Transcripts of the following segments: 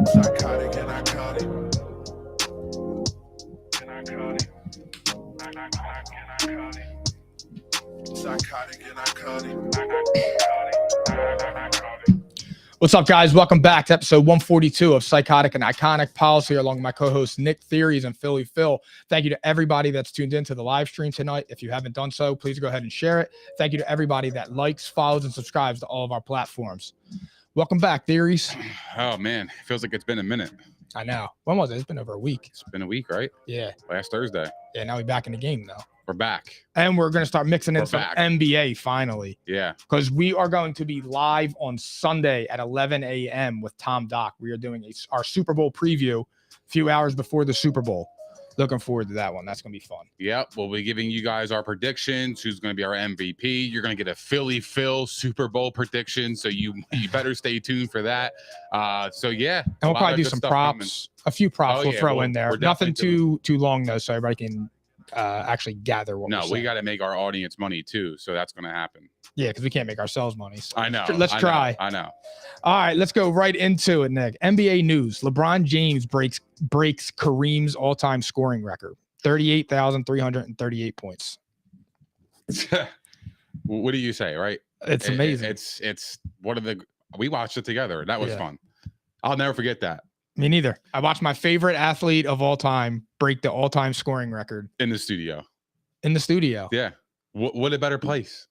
Psychotic and iconic. Psychotic and iconic. What's up, guys? Welcome back to episode 142 of Psychotic and Iconic. Paul's here along with my co-host Nick Theories and Philly Phil. Thank you to everybody that's tuned into the live stream tonight. If you haven't done so, please go ahead and share it. Thank you to everybody that likes, follows, and subscribes to all of our platforms. Welcome back, Theories. Oh, man. It feels like it's been a minute. I know. When was it? It's been over a week. It's been a week, right? Yeah. Last Thursday. Yeah, now we're back in the game, though. We're back. And we're going to start mixing in We're some back. NBA finally. Yeah. Because we are going to be live on Sunday at 11 a.m. with Tom Doc. We are doing our Super Bowl preview a few hours before the Super Bowl. Looking forward to that one. That's going to be fun. Yep. We'll be giving you guys our predictions. Who's going to be our MVP? You're going to get a Philly Phil Super Bowl prediction. So you better stay tuned for that. So, yeah. And we'll probably do some props. A few props we'll throw in there. Nothing too long, though, so everybody can actually gather what we got to make our audience money, too. So that's going to happen. Yeah, because we can't make ourselves money. So I know. Let's try. I know. All right, let's go right into it, Nick. NBA news. LeBron James breaks Kareem's all-time scoring record. 38,338 points. What do you say, right? It's amazing. It's one of the – we watched it together. That was fun. I'll never forget that. Me neither. I watched my favorite athlete of all time break the all-time scoring record. In the studio. Yeah. What a better place.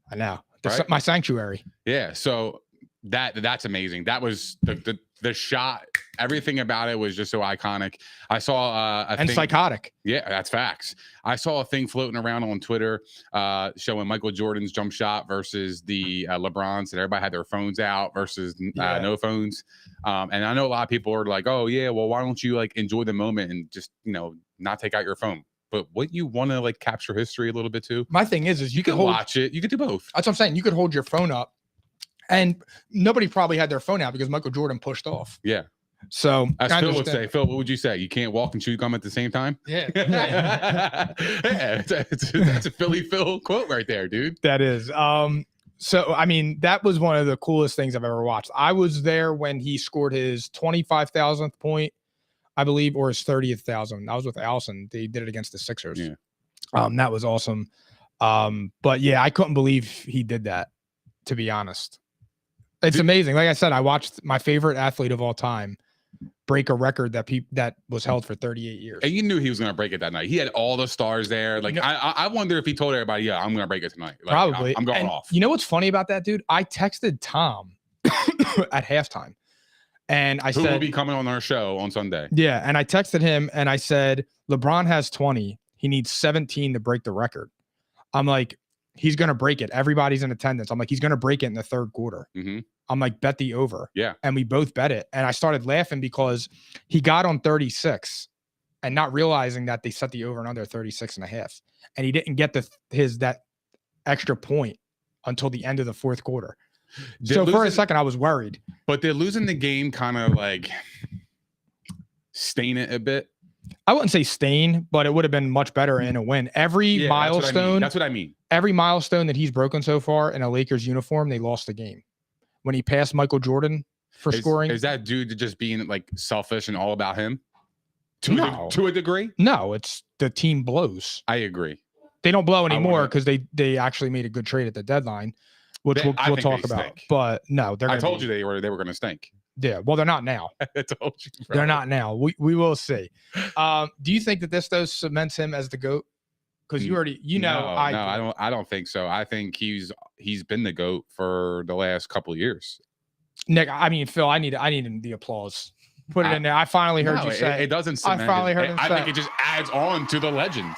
I know. Right? My sanctuary. Yeah. So that's amazing. That was the shot. Everything about it was just so iconic. I saw and psychotic. Yeah, that's facts. I saw a thing floating around on Twitter showing Michael Jordan's jump shot versus the LeBron's, and everybody had their phones out versus no phones. And I know a lot of people are like, "Oh yeah, well, why don't you like enjoy the moment and just not take out your phone?" But wouldn't you want to like capture history a little bit too? My thing is you could watch it. You could do both. That's what I'm saying. You could hold your phone up, and nobody probably had their phone out because Michael Jordan pushed off. Yeah. So as Phil would say, Phil, what would you say? You can't walk and chew gum at the same time? Yeah. That's a Philly Phil quote right there, dude. That is. So, I mean, that was one of the coolest things I've ever watched. I was there when he scored his 25,000th point, I believe, or his 30,000th. I was with Allison. They did it against the Sixers. Yeah. That was awesome. But yeah, I couldn't believe he did that, to be honest. It's amazing. Like I said, I watched my favorite athlete of all time break a record that was held for 38 years. And you knew he was going to break it that night. He had all the stars there. Like, I wonder if he told everybody, yeah, I'm going to break it tonight. Like, probably. I'm going off. You know what's funny about that, dude? I texted Tom at halftime. And I said, who will be coming on our show on Sunday? Yeah. And I texted him and I said, LeBron has 20. He needs 17 to break the record. I'm like, he's going to break it. Everybody's in attendance. I'm like, he's going to break it in the third quarter. Mm-hmm. I'm like, bet the over. Yeah. And we both bet it. And I started laughing because he got on 36 and not realizing that they set the over and under 36 and a half. And he didn't get that extra point until the end of the fourth quarter. For a second, I was worried. But they're losing the game kind of like stain it a bit. I wouldn't say stain, but it would have been much better in a win. Every milestone. That's what I mean. Every milestone that he's broken so far in a Lakers uniform, they lost the game. When he passed Michael Jordan for scoring. Is that dude just being like selfish and all about him? To a degree? No, it's the team blows. I agree. They don't blow anymore because they actually made a good trade at the deadline, which we'll talk about. Stink. But no, I told you they were going to stink. Yeah, well, they're not now. I told you. Bro. They're not now. We will see. Do you think that this cements him as the GOAT? Because you already, I don't think so. I think he's been the GOAT for the last couple of years. Nick, I mean, Phil, I need the applause. Put it in there. I finally heard you say it doesn't cement I finally heard him I say think it just adds on to the legend.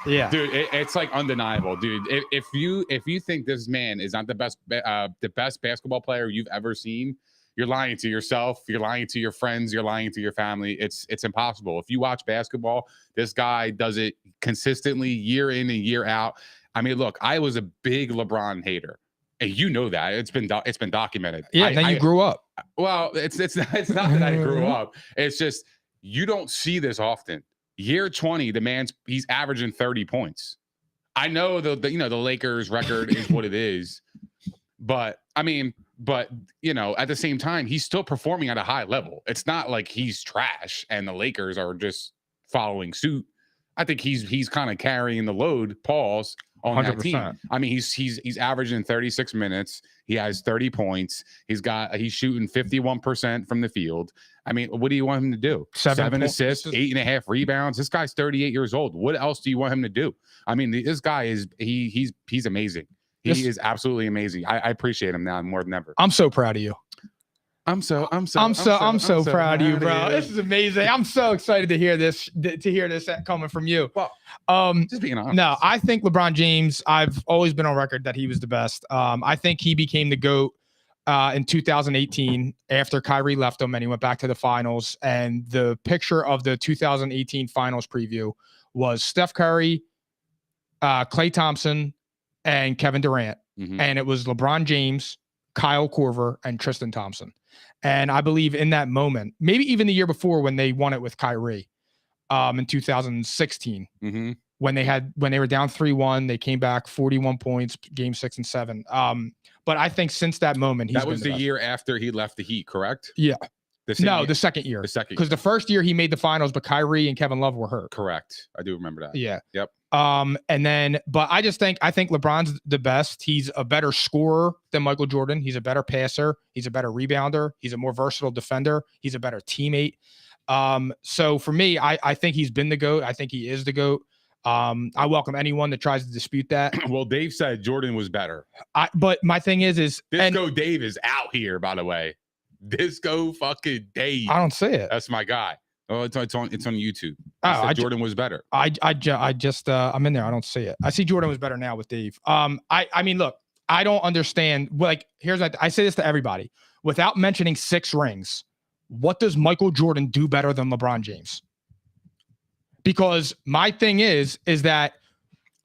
Yeah, dude, it's like undeniable, dude. If you think this man is not the best basketball player you've ever seen, you're lying to yourself. You're lying to your friends. You're lying to your family. It's impossible. If you watch basketball, this guy does it consistently year in and year out. I mean, look, I was a big LeBron hater, and you know that it's been documented. Yeah, then you grew up. Well, it's not that I grew up. It's just you don't see this often. Year 20, he's averaging 30 points. I know the Lakers record is what it is, but I mean, But at the same time, he's still performing at a high level. It's not like he's trash and the Lakers are just following suit. I think he's kind of carrying the load, on 100%. That team. I mean, he's averaging 36 minutes. He has 30 points. He's shooting 51% from the field. I mean, what do you want him to do? 7 assists, 8.5 rebounds. This guy's 38 years old. What else do you want him to do? I mean, this guy is he's amazing. He is absolutely amazing. I appreciate him now more than ever. I'm so proud of you. I'm so proud of you, bro. This is amazing. I'm so excited to hear this coming from you. Well, just being honest. No, I think LeBron James, I've always been on record that he was the best. I think he became the GOAT in 2018 after Kyrie left him and he went back to the finals. And the picture of the 2018 finals preview was Steph Curry, Klay Thompson, and Kevin Durant. Mm-hmm. And it was LeBron James, Kyle Korver, and Tristan Thompson. And I believe in that moment, maybe even the year before when they won it with Kyrie in 2016, mm-hmm. when they were down 3-1, they came back 41 points, game 6 and 7. But I think since that moment, that was the year after he left the Heat, correct? Yeah. The second year. Because the the first year he made the finals, but Kyrie and Kevin Love were hurt. Correct. I do remember that. Yeah. Yep. But I think LeBron's the best. He's a better scorer than Michael Jordan. He's a better passer. He's a better rebounder. He's a more versatile defender. He's a better teammate. So for me, I think he's been the GOAT. I think he is the GOAT. I welcome anyone that tries to dispute that. Well, Dave said Jordan was better. But my thing is Disco Dave is out here, by the way. Disco fucking Dave. I don't see it. That's my guy. Oh, it's on YouTube. Jordan was better. I'm in there. I don't see it. I see Jordan was better now with Dave. I mean, look, I don't understand. Like, I say this to everybody without mentioning 6 rings. What does Michael Jordan do better than LeBron James? Because my thing is that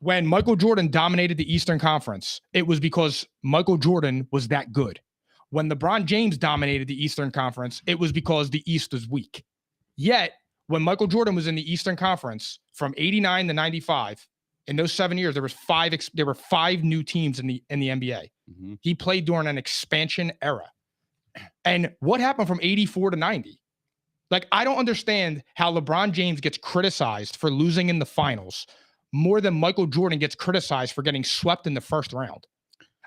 when Michael Jordan dominated the Eastern Conference, it was because Michael Jordan was that good. When LeBron James dominated the Eastern Conference, it was because the East was weak. Yet, when Michael Jordan was in the Eastern Conference from 89 to 95, in those 7 years, there were 5 new teams in the NBA. Mm-hmm. He played during an expansion era. And what happened from 84 to 90? Like, I don't understand how LeBron James gets criticized for losing in the finals more than Michael Jordan gets criticized for getting swept in the first round.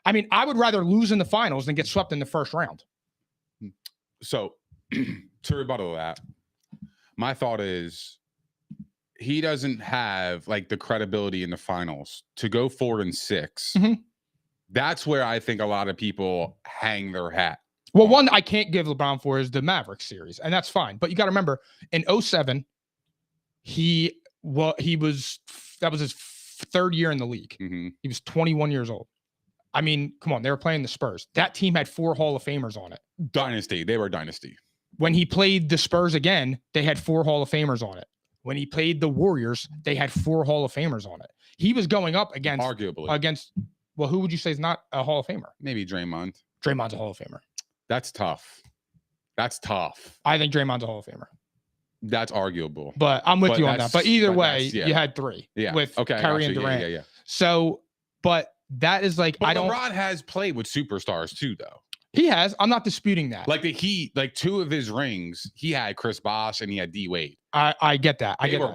I mean, I would rather lose in the finals than get swept in the first round. So, to rebuttal that, my thought is he doesn't have like the credibility in the finals to go 4-6. Mm-hmm. That's where I think a lot of people hang their hat. Well, one I can't give LeBron for is the Mavericks series, and that's fine. But you got to remember, in 2007, that was his 3rd year in the league. Mm-hmm. He was 21 years old. I mean, come on, they were playing the Spurs. That team had 4 Hall of Famers on it. Dynasty. They were a dynasty. When he played the Spurs again, they had 4 Hall of Famers on it. When he played the Warriors, they had 4 Hall of Famers on it. He was going up against, well, who would you say is not a Hall of Famer? Maybe Draymond. Draymond's a Hall of Famer. That's tough. I think Draymond's a Hall of Famer. That's arguable. But I'm with you on that. But either way, you had 3 with Kyrie and Durant. Yeah. So, but that is like, but LeBron has played with superstars too, though. He has. I'm not disputing that. Like 2 of his rings, he had Chris Bosh and he had D Wade. I get that. They were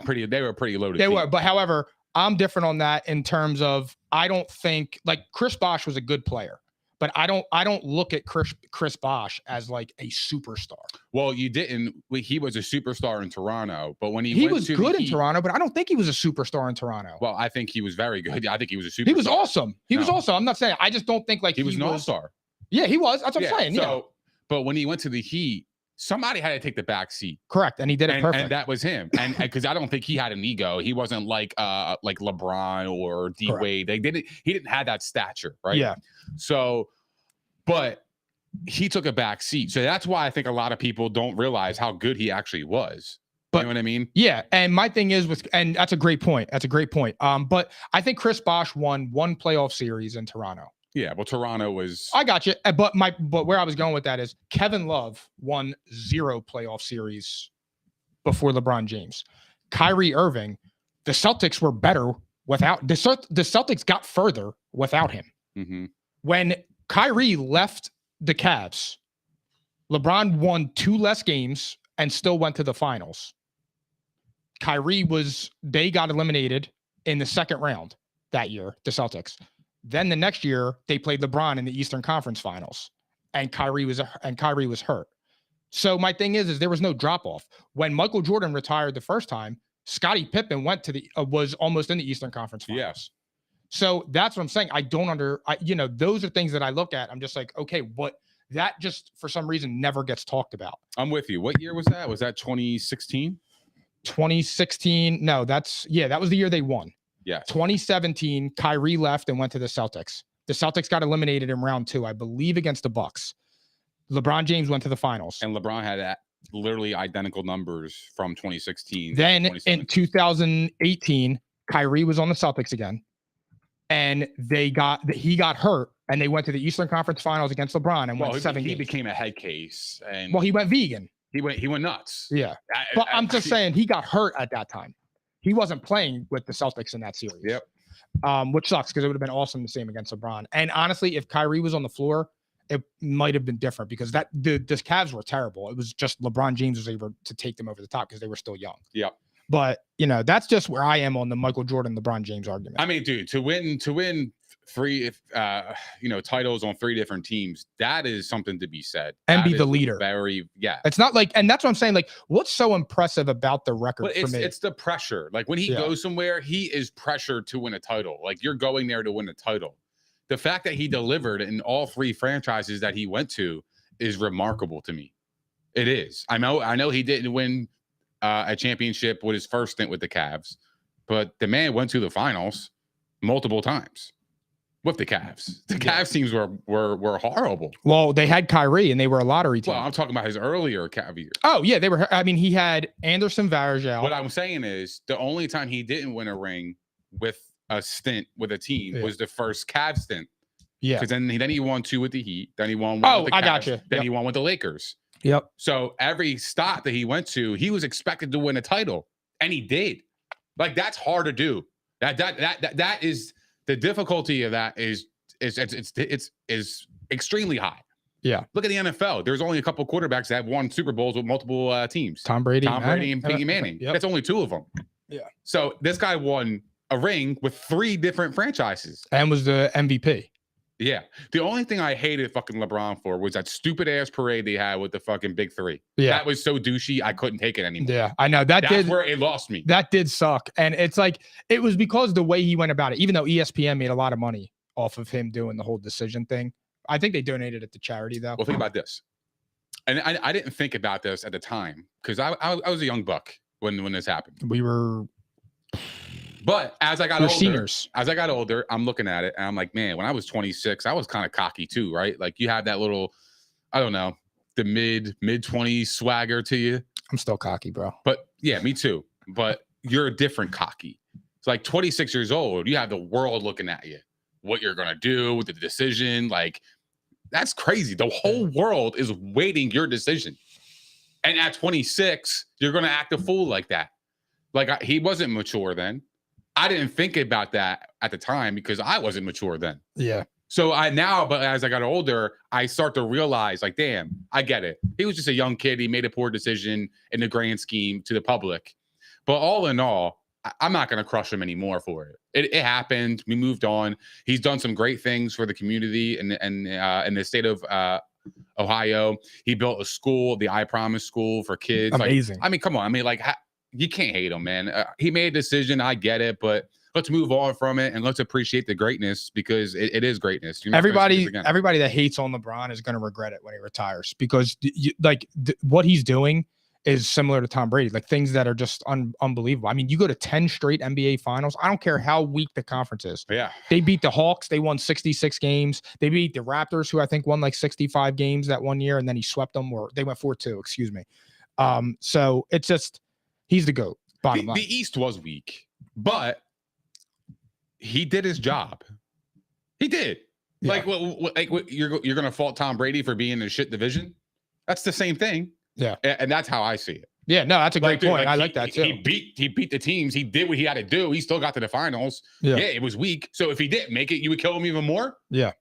pretty loaded. They were, but however, I'm different on that in terms of I don't think like Chris Bosh was a good player, but I don't look at Chris Bosh as like a superstar. Well, you didn't. He was a superstar in Toronto, but when he was good in Toronto, but I don't think he was a superstar in Toronto. Well, I think he was very good. I think he was a superstar. He was awesome. He was awesome. I'm not saying. I just don't think like he was an all-star. Yeah, he was. That's what I'm saying. So, but when he went to the Heat, somebody had to take the back seat. Correct, and he did it perfect. And that was him. And because I don't think he had an ego. He wasn't like LeBron or D Wade. He didn't have that stature, right? Yeah. So, but he took a back seat. So that's why I think a lot of people don't realize how good he actually was. You know what I mean? Yeah. And my thing is and that's a great point. But I think Chris Bosh won 1 playoff series in Toronto. Yeah, well, Toronto was. I got you, but where I was going with that is Kevin Love won 0 playoff series before LeBron James. Kyrie Irving, the Celtics were better without the Celtics got further without him. Mm-hmm. When Kyrie left the Cavs. LeBron won 2 less games and still went to the finals. Kyrie they got eliminated in the second round that year, the Celtics. Then the next year, they played LeBron in the Eastern Conference Finals, and Kyrie was hurt. So my thing is there was no drop off. When Michael Jordan retired the first time, Scottie Pippen went to was almost in the Eastern Conference Finals. Yes. So that's what I'm saying. Those are things that I look at. I'm just like, okay, that just for some reason never gets talked about. I'm with you. What year was that? Was that 2016? 2016. No, that was the year they won. Yeah. 2017, Kyrie left and went to the Celtics. The Celtics got eliminated in round 2, I believe, against the Bucks. LeBron James went to the finals. And LeBron had literally identical numbers from 2016. Then in 2018, Kyrie was on the Celtics again. And he got hurt, and they went to the Eastern Conference Finals against LeBron and won 7 games. He became a head case. And he went vegan. He went nuts. Yeah. But I'm just saying he got hurt at that time. He wasn't playing with the Celtics in that series. Yep. Which sucks because it would have been awesome to see him against LeBron. And honestly, if Kyrie was on the floor, it might have been different because the Cavs were terrible. It was just LeBron James was able to take them over the top because they were still young. Yep. But that's just where I am on the Michael Jordan, LeBron James argument. I mean, dude, to win 3 titles on 3 different teams, that is something to be said. And that be the leader. It's not like, and that's what I'm saying. Like, what's so impressive about the record for me? It's the pressure. Like when he goes somewhere, he is pressured to win a title. Like you're going there to win a title. The fact that he delivered in all 3 franchises that he went to is remarkable to me. It is. I know he didn't win a championship with his first stint with the Cavs, but the man went to the finals multiple times with the Cavs. The Cavs teams were horrible. Well, they had Kyrie and they were a lottery team. Well, I'm talking about his earlier Cavs years. Oh yeah, they were. I mean, he had Anderson Varejao. What I'm saying is the only time he didn't win a ring with a stint with a team was the first Cavs stint. Yeah, because then he won 2 with the Heat. Then he won one with the Cavs. Got you. Then he won with the Lakers. Yep. So every stop that he went to, he was expected to win a title, and he did. Like that's hard to do. That is the difficulty of that is extremely high. Yeah. Look at the NFL. There's only a couple quarterbacks that have won Super Bowls with multiple teams. Tom Brady, and Peyton Manning. Yep. That's only 2 of them. Yeah. So this guy won a ring with 3 different franchises and was the MVP. Yeah. The only thing I hated fucking LeBron for was that stupid ass parade they had with the fucking big 3. Yeah. That was so douchey. I couldn't take it anymore. Yeah, I know. That's where it lost me. That did suck. And it's like, it was because the way he went about it, even though ESPN made a lot of money off of him doing the whole decision thing. I think they donated it to charity though. Well, think about this. And I didn't think about this at the time because I was a young buck when this happened. We were... But as I got older, I'm looking at it and I'm like, man, when I was 26, I was kind of cocky too, right? Like you have that little, I don't know, the mid 20s swagger to you. I'm still cocky, bro. But yeah, me too. But you're a different cocky. It's like 26 years old, you have the world looking at you. What you're gonna do with the decision, like that's crazy. The whole world is waiting your decision. And at 26, you're gonna act a fool like that. Like he wasn't mature then. I didn't think about that at the time because I wasn't mature then. Yeah. So but as I got older, I start to realize like, damn, I get it. He was just a young kid. He made a poor decision in the grand scheme to the public. But all in all, I'm not going to crush him anymore for it. It happened. We moved on. He's done some great things for the community and in the state of Ohio. He built a school, the I Promise School for kids. Amazing. Like, I mean, come on. I mean, like, you can't hate him, man. He made a decision. I get it, but let's move on from it and let's appreciate the greatness because it is greatness. Everybody that hates on LeBron is going to regret it when he retires because what he's doing is similar to Tom Brady, like things that are just unbelievable. I mean, you go to 10 straight NBA finals. I don't care how weak the conference is. Yeah. They beat the Hawks. They won 66 games. They beat the Raptors, who I think won like 65 games that one year. And then he swept them, or they went 4-2, excuse me. So it's just, he's the GOAT. Bottom line. The East was weak, but he did his job. He did. Yeah. You're going to fault Tom Brady for being in a shit division? That's the same thing. Yeah. And that's how I see it. Yeah, no, that's a great point. I like that too. He beat the teams. He did what he had to do. He still got to the finals. Yeah, it was weak. So if he didn't make it, you would kill him even more. Yeah.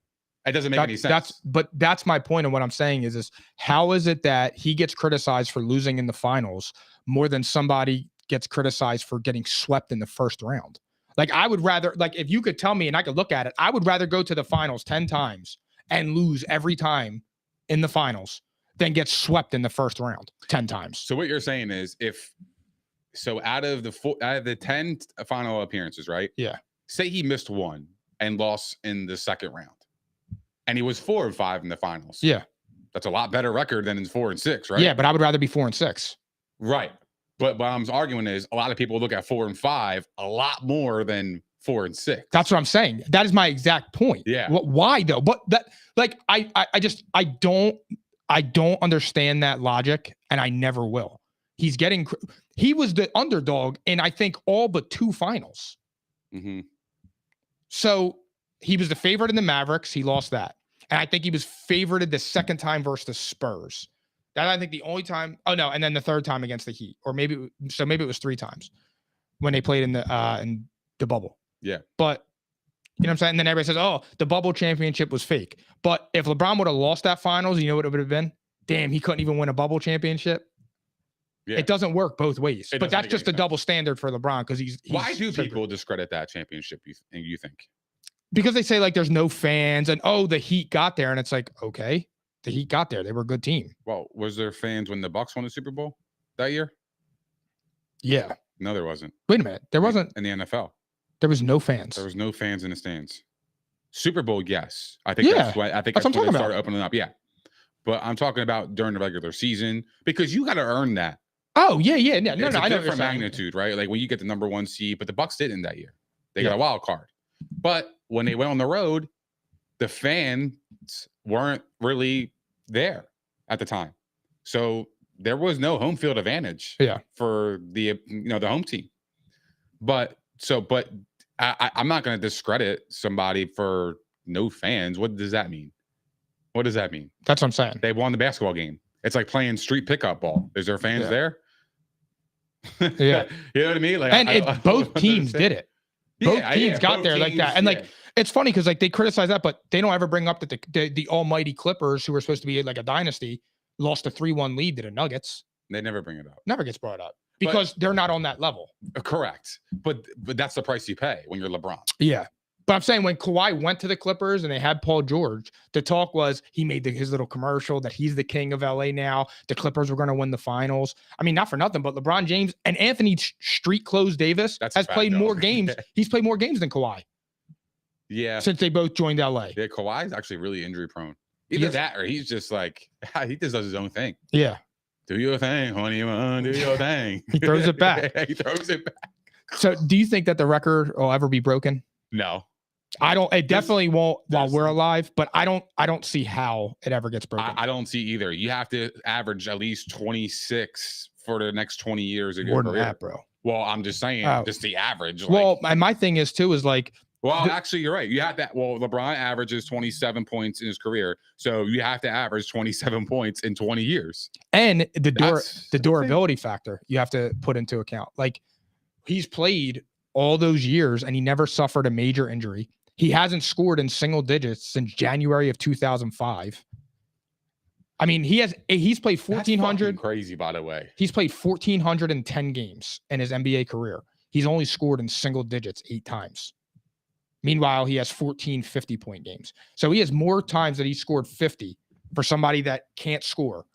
It doesn't make any sense. That's my point. And what I'm saying is how is it that he gets criticized for losing in the finals more than somebody gets criticized for getting swept in the first round? Like, I would rather, like, if you could tell me and I could look at it, I would rather go to the finals 10 times and lose every time in the finals than get swept in the first round 10 times. So what you're saying is out of the 10 final appearances, right? Yeah. Say he missed one and lost in the second round, and he was 4-5 in the finals. Yeah. That's a lot better record than in 4-6, right? Yeah, but I would rather be 4-6. Right. But what I'm arguing is a lot of people look at 4-5 a lot more than 4-6. That's what I'm saying. That is my exact point. Yeah. Why though? But that, like, I don't understand that logic, and I never will. He was the underdog in, I think, all but 2 finals. Mm-hmm. So he was the favorite in the Mavericks. He lost that. And I think he was favorited the second time versus the Spurs. That, I think, the only time. Oh no, and then the third time against the Heat, or maybe it was 3 times when they played in the bubble. Yeah. But you know what I'm saying? And then everybody says, "Oh, the bubble championship was fake." But if LeBron would have lost that finals, you know what it would have been? Damn, he couldn't even win a bubble championship. Yeah. It doesn't work both ways. But that's just a double standard for LeBron, because he's why do people discredit that championship? You think? Because they say, like, there's no fans, and the Heat got there, and it's like, okay, the Heat got there. They were a good team. Well, was there fans when the Bucks won the Super Bowl that year? Yeah. No, there wasn't. Wait a minute. There wasn't in the NFL. There was no fans. There was no fans in the stands. Super Bowl, yes. I think that's when they started opening up. Yeah. But I'm talking about during the regular season, because you got to earn that. Oh, yeah. No, it's I know different magnitude, right? Like when you get the number 1 seed, but the Bucks didn't that year. They got a wild card. But when they went on the road, the fans weren't really there at the time. So there was no home field advantage for the home team. But I'm not going to discredit somebody for no fans. What does that mean? What does that mean? That's what I'm saying. They won the basketball game. It's like playing street pickup ball. Is there fans there? Yeah. You know what I mean? Like, both teams did it. Both teams got there like that. And like, it's funny because like they criticize that, but they don't ever bring up that the almighty Clippers, who were supposed to be like a dynasty, lost a 3-1 lead to the Nuggets. They never bring it up. Never gets brought up because they're not on that level. Correct. But that's the price you pay when you're LeBron. Yeah. But I'm saying when Kawhi went to the Clippers and they had Paul George, the talk was he made his little commercial that he's the king of LA now. The Clippers were going to win the finals. I mean, not for nothing, but LeBron James and Anthony Street Clothes Davis has played more games. He's played more games than Kawhi. Yeah. Since they both joined LA. Yeah, Kawhi's actually really injury prone. Either that or he's just like, he just does his own thing. Yeah. Do your thing, honey, man. Do your thing. He throws it back. He throws it back. So do you think that the record will ever be broken? No. I don't. It definitely won't while we're alive, but I don't see how it ever gets broken. I don't see either. You have to average at least 26 for the next 20 years. More than that, bro. Well, I'm just saying, just the average. Well, and my thing is too is like. Well, actually, you're right. You have that. Well, LeBron averages 27 points in his career, so you have to average 27 points in 20 years. And the durability factor you have to put into account. Like, he's played all those years and he never suffered a major injury. He hasn't scored in single digits since January of 2005. I mean, he's played 1,400. That's crazy, by the way. He's played 1,410 games in his NBA career. He's only scored in single digits 8 times. Meanwhile, he has 14 50-point games. So he has more times that he scored 50 for somebody that can't score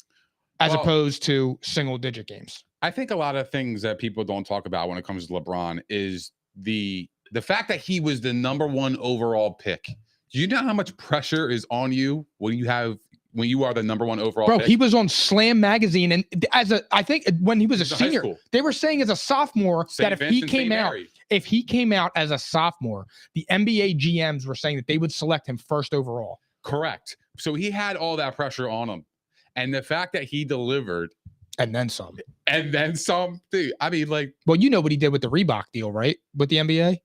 as opposed to single-digit games. I think a lot of things that people don't talk about when it comes to LeBron is the fact that he was the number 1 overall pick. Do you know how much pressure is on you when you are the number 1 overall pick? He was on Slam magazine, and I think when he was a senior, they were saying as a sophomore that if he came out as a sophomore, the NBA GMs were saying that they would select him first overall. Correct. So he had all that pressure on him. And the fact that he delivered. And then some. Dude. I mean, like. Well, you know what he did with the Reebok deal, right? With the NBA?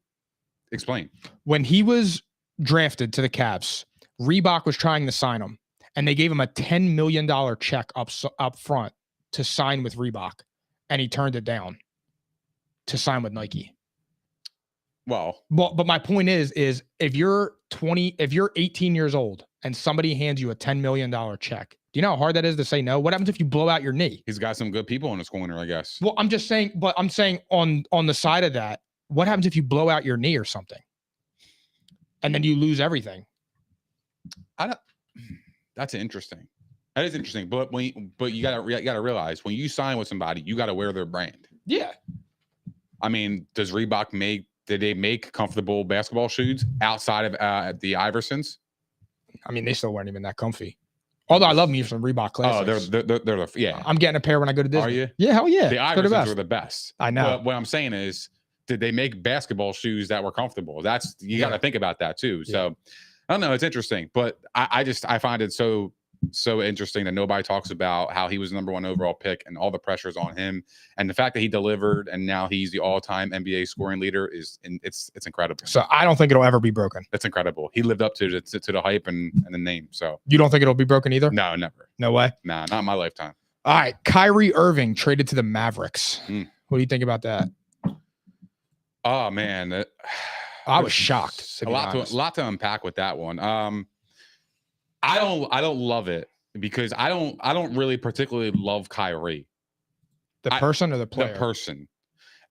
Explain. When he was drafted to the Cavs, Reebok was trying to sign him, and they gave him a $10 million check up front to sign with Reebok, and he turned it down to sign with Nike. Well, but my point is if you're 18 years old and somebody hands you a $10 million check. Do you know how hard that is to say no? What happens if you blow out your knee? He's got some good people in his corner, I guess. Well, I'm just saying, but I'm saying on the side of that, what happens if you blow out your knee or something? And then you lose everything. That's interesting. That is interesting. But you gotta realize when you sign with somebody, you gotta wear their brand. Yeah. I mean, did they make comfortable basketball shoes outside of the Iversons? I mean, they still weren't even that comfy. Although I love me some Reebok classics. Oh, they're yeah. I'm getting a pair when I go to Disney. Are you? Yeah, hell yeah. The Iversons were the best. I know. But what I'm saying is, did they make basketball shoes that were comfortable? That's you got to think about that too. Yeah. So I don't know. It's interesting, but I find it so interesting that nobody talks about how he was the number 1 overall pick and all the pressures on him, and the fact that he delivered and now he's the all-time NBA scoring leader it's incredible. So I don't think it'll ever be broken. That's incredible. He lived up to the hype and the name. So you don't think it'll be broken either? No, never. No way. Nah, not in my lifetime. All right, Kyrie Irving traded to the Mavericks. What do you think about that? Oh man, I was shocked. A lot to unpack with that one. I don't love it because I don't really particularly love Kyrie. The person or the player? The person.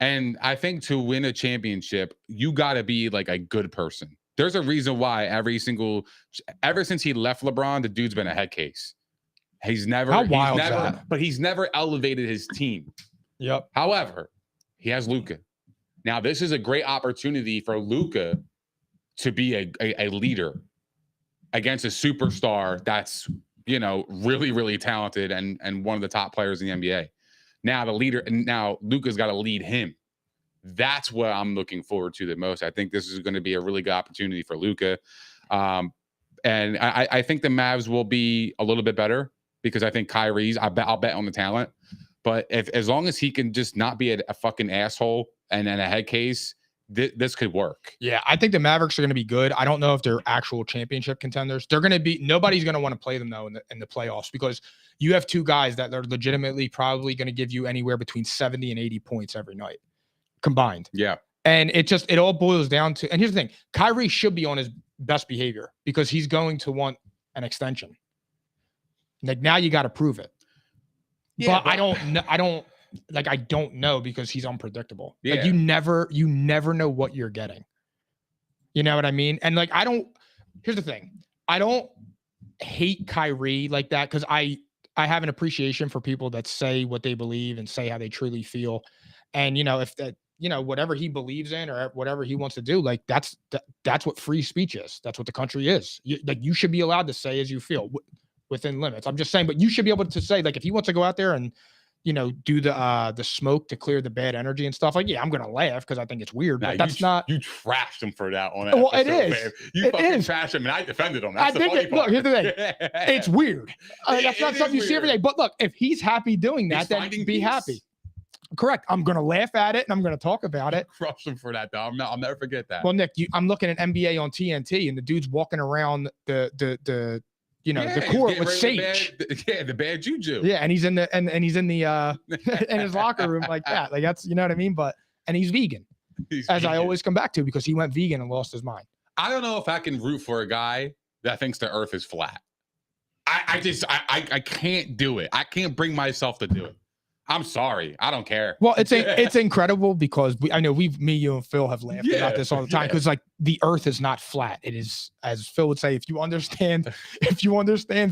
And I think to win a championship, you got to be like a good person. There's a reason why ever since he left LeBron, the dude's been a head case. He's never but he's never elevated his team. Yep. However, he has Luka. Now, this is a great opportunity for Luka to be a leader against a superstar that's, really, really talented and one of the top players in the NBA. Now Luka's got to lead him. That's what I'm looking forward to the most. I think this is going to be a really good opportunity for Luka. And I think the Mavs will be a little bit better because I think I'll bet on the talent. But as long as he can just not be a fucking asshole and a head case, this could work. Yeah, I think the Mavericks are going to be good. I don't know if they're actual championship contenders. They're going to be. Nobody's going to want to play them though in the playoffs because you have two guys that are legitimately probably going to give you anywhere between 70 and 80 points every night combined. Yeah, and it all boils down to. And here's the thing: Kyrie should be on his best behavior because he's going to want an extension. Like now, you got to prove it. Yeah, but I don't know because he's unpredictable. Yeah. Like you never know what you're getting. You know what I mean? And like here's the thing. I don't hate Kyrie like that because I have an appreciation for people that say what they believe and say how they truly feel. And if that, whatever he believes in or whatever he wants to do, like that's what free speech is. That's what the country is. You should be allowed to say as you feel within limits. I'm just saying, but you should be able to say, like, if he wants to go out there and do the smoke to clear the bad energy and stuff, like, yeah, I'm gonna laugh because I think it's weird, but that's not. You trashed him for that one. Well, it is. Man. You fucking trashed him, and I defended him. That's Look, here's the thing. It's weird. That's not something you see every day. But look, if he's happy doing that, then be happy. Correct. I'm gonna laugh at it and I'm gonna talk about it. Crush him for that, though. I'll never forget that. Well, Nick, I'm looking at NBA on TNT, and the dude's walking around the court with sage. The bad juju. Yeah, and he's in the in his locker room like that. Like that's what I mean. And he's vegan, I always come back to because he went vegan and lost his mind. I don't know if I can root for a guy that thinks the Earth is flat. I can't do it. I can't bring myself to do it. I'm sorry. I don't care. Well, it's incredible because me, you, and Phil have laughed about this all the time because like the Earth is not flat. It is, as Phil would say, if you understand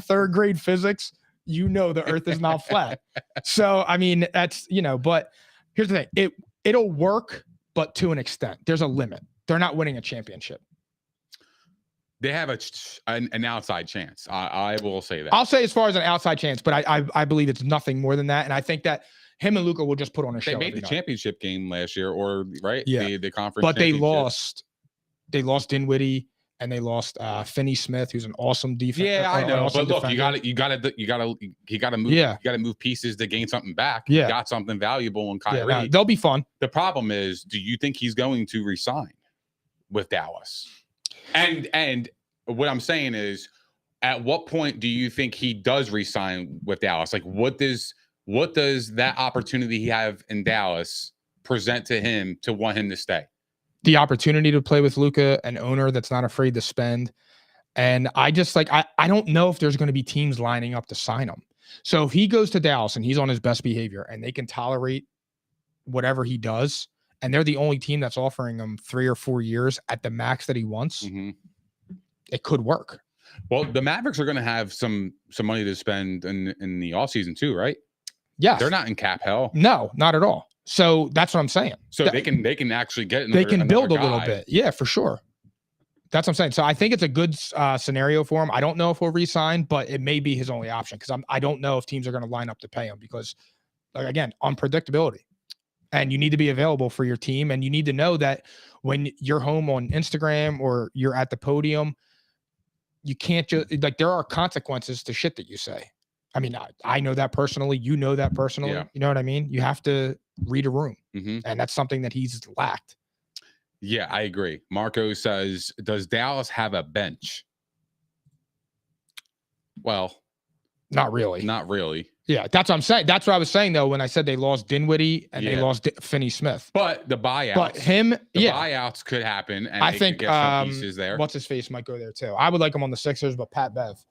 third grade physics, the Earth is not flat. So I mean that's but here's the thing: it'll work, but to an extent. There's a limit. They're not winning a championship. They have an outside chance. I will say that. I'll say as far as an outside chance, but I believe it's nothing more than that. And I think that him and Luka will just put on a show. They made the championship game last year, right? Yeah. The conference. But they lost Dinwiddie and they lost Finney Smith, who's an awesome defense. Yeah, I know. Awesome but look, defender. you gotta move. Yeah. You gotta move pieces to gain something back. Yeah. You got something valuable in Kyrie. Yeah, they'll be fun. The problem is, do you think he's going to resign with Dallas? And what I'm saying is, at what point do you think he does resign with Dallas? Like, what does that opportunity he have in Dallas present to him to want him to stay? The opportunity to play with Luka, an owner that's not afraid to spend, And I just like, I don't know if there's going to be teams lining up to sign him. So if he goes to Dallas and he's on his best behavior and they can tolerate whatever he does, and they're the only team that's offering him 3 or 4 years at the max that he wants, it could work. Well, the Mavericks are going to have some money to spend in the offseason too, right? Yes. They're not in cap hell. No, not at all. So that's what I'm saying. So they can actually get another, they can build a little guy. bit. Yeah, for sure. That's what I'm saying. So I think it's a good scenario for him. I don't know if he'll re-sign, but it may be his only option because I don't know if teams are going to line up to pay him because, like, again, unpredictability. And you need to be available for your team. And you need to know that when you're home on Instagram or you're at the podium, you can't just, like, there are consequences to shit that you say. I mean, I know that personally. You know that personally. Yeah. You know what I mean? You have to read a room. Mm-hmm. And that's something that he's lacked. Yeah, I agree. Marco says, does Dallas have a bench? Well, not really. Not really. Yeah, that's what I'm saying. That's what I was saying, though, when I said they lost Dinwiddie and they lost Finney Smith. But the buyouts. But him, buyouts could happen. And I think get some pieces there. What's his face might go there, too. I would like him on the Sixers, but Pat Bev.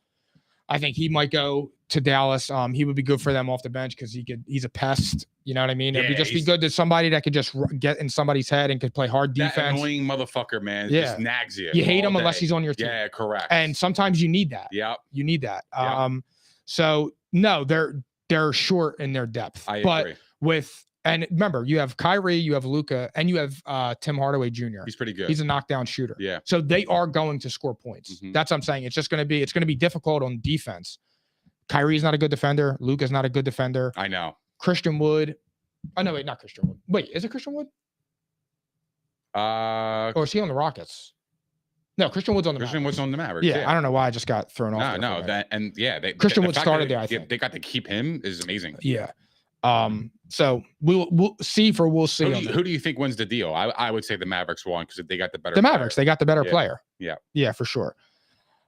I think he might go to Dallas. He would be good for them off the bench because he's a pest. You know what I mean? Yeah, It'd just be good to somebody that could just get in somebody's head and could play hard defense. That annoying motherfucker, man. Just nags you. You hate him unless he's on your team. Yeah, correct. And sometimes you need that. Yep. You need that. Yep. So no, they're short in their depth. I agree. And remember, you have Kyrie, you have Luka, and you have Tim Hardaway Jr. He's pretty good. He's a knockdown shooter. Yeah. So they are going to score points. Mm-hmm. That's what I'm saying. It's going to be difficult on defense. Kyrie's not a good defender. Luka's not a good defender. I know. Christian Wood. Oh no, wait, not Christian Wood. Wait, is it Christian Wood? Or is he on the Rockets? No, Christian Wood's on the Mavericks. Christian Wood's on the Mavericks. Yeah, I don't know why I just got thrown off. No, Christian Wood started there. I think they got to keep him is amazing. Yeah. So we'll see. Who do you think wins the deal? I would say the Mavericks won because they got the better. The Mavericks, player. they got the better player. Yeah, for sure.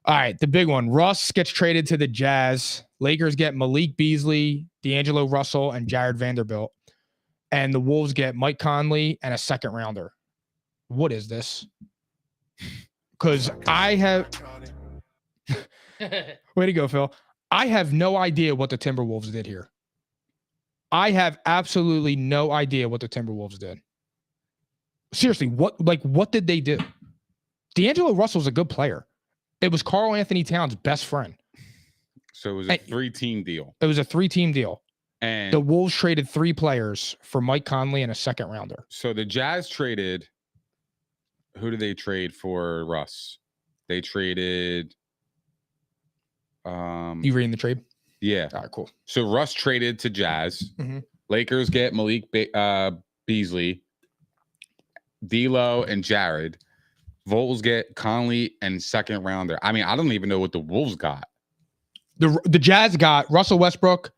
All right, the big one. Russ gets traded to the Jazz. Lakers get Malik Beasley, D'Angelo Russell, and Jared Vanderbilt. And the Wolves get Mike Conley and a second rounder. What is this? Because I have way to go, Phil. I have no idea what the Timberwolves did here. I have absolutely no idea what the Timberwolves did. Seriously, what did they do? D'Angelo Russell's a good player. It was Karl Anthony Towns' best friend. So it was a 3-team deal. It was a 3-team deal. And the Wolves traded 3 players for Mike Conley and a second rounder. So the Jazz traded. Who did they trade for Russ? They traded. You reading the trade? Yeah. All right, cool. So Russ traded to Jazz. Mm-hmm. Lakers get Malik Beasley, D'Lo, and Jared. Wolves get Conley and second rounder. I mean, I don't even know what the Wolves got. The Jazz got Russell Westbrook,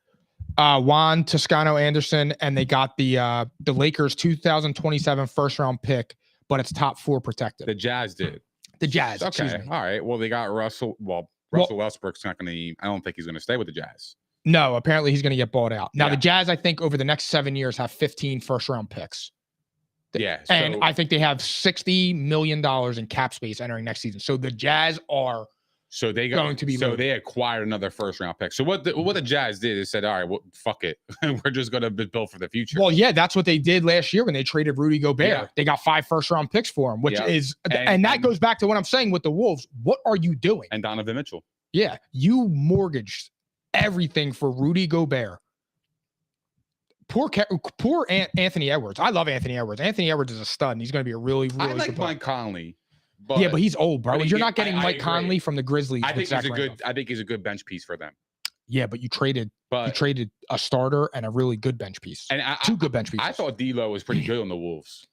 Juan Toscano Anderson, and they got the Lakers 2027 first round pick, but it's top 4 protected. The Jazz did. The Jazz. Okay. All right. Well, they got Russell. Well, Russell Westbrook's not going to. I don't think he's going to stay with the Jazz. No, apparently he's going to get bought out. Now the Jazz, I think, over the next 7 years, have 15 first round picks. Yeah. And I think they have $60 million in cap space entering next season. So the Jazz are going to be loaded. They acquired another first round pick. So what the Jazz did is said, all right, well, fuck it. We're just going to build for the future. Well, yeah, that's what they did last year when they traded Rudy Gobert. Yeah. They got 5 first round picks for him, which is, and that goes back to what I'm saying with the Wolves. What are you doing? And Donovan Mitchell. Yeah. You mortgaged everything for Rudy Gobert. Poor Anthony Edwards. I love Anthony Edwards. Anthony Edwards is a stud, and he's going to be a really good player. I like Mike Conley. But he's old, bro. You're not getting Mike Conley from the Grizzlies. I think he's a good bench piece for them. Yeah, but you traded a starter and a really good bench piece. And 2 good bench pieces. I thought D'Lo was pretty good on the Wolves.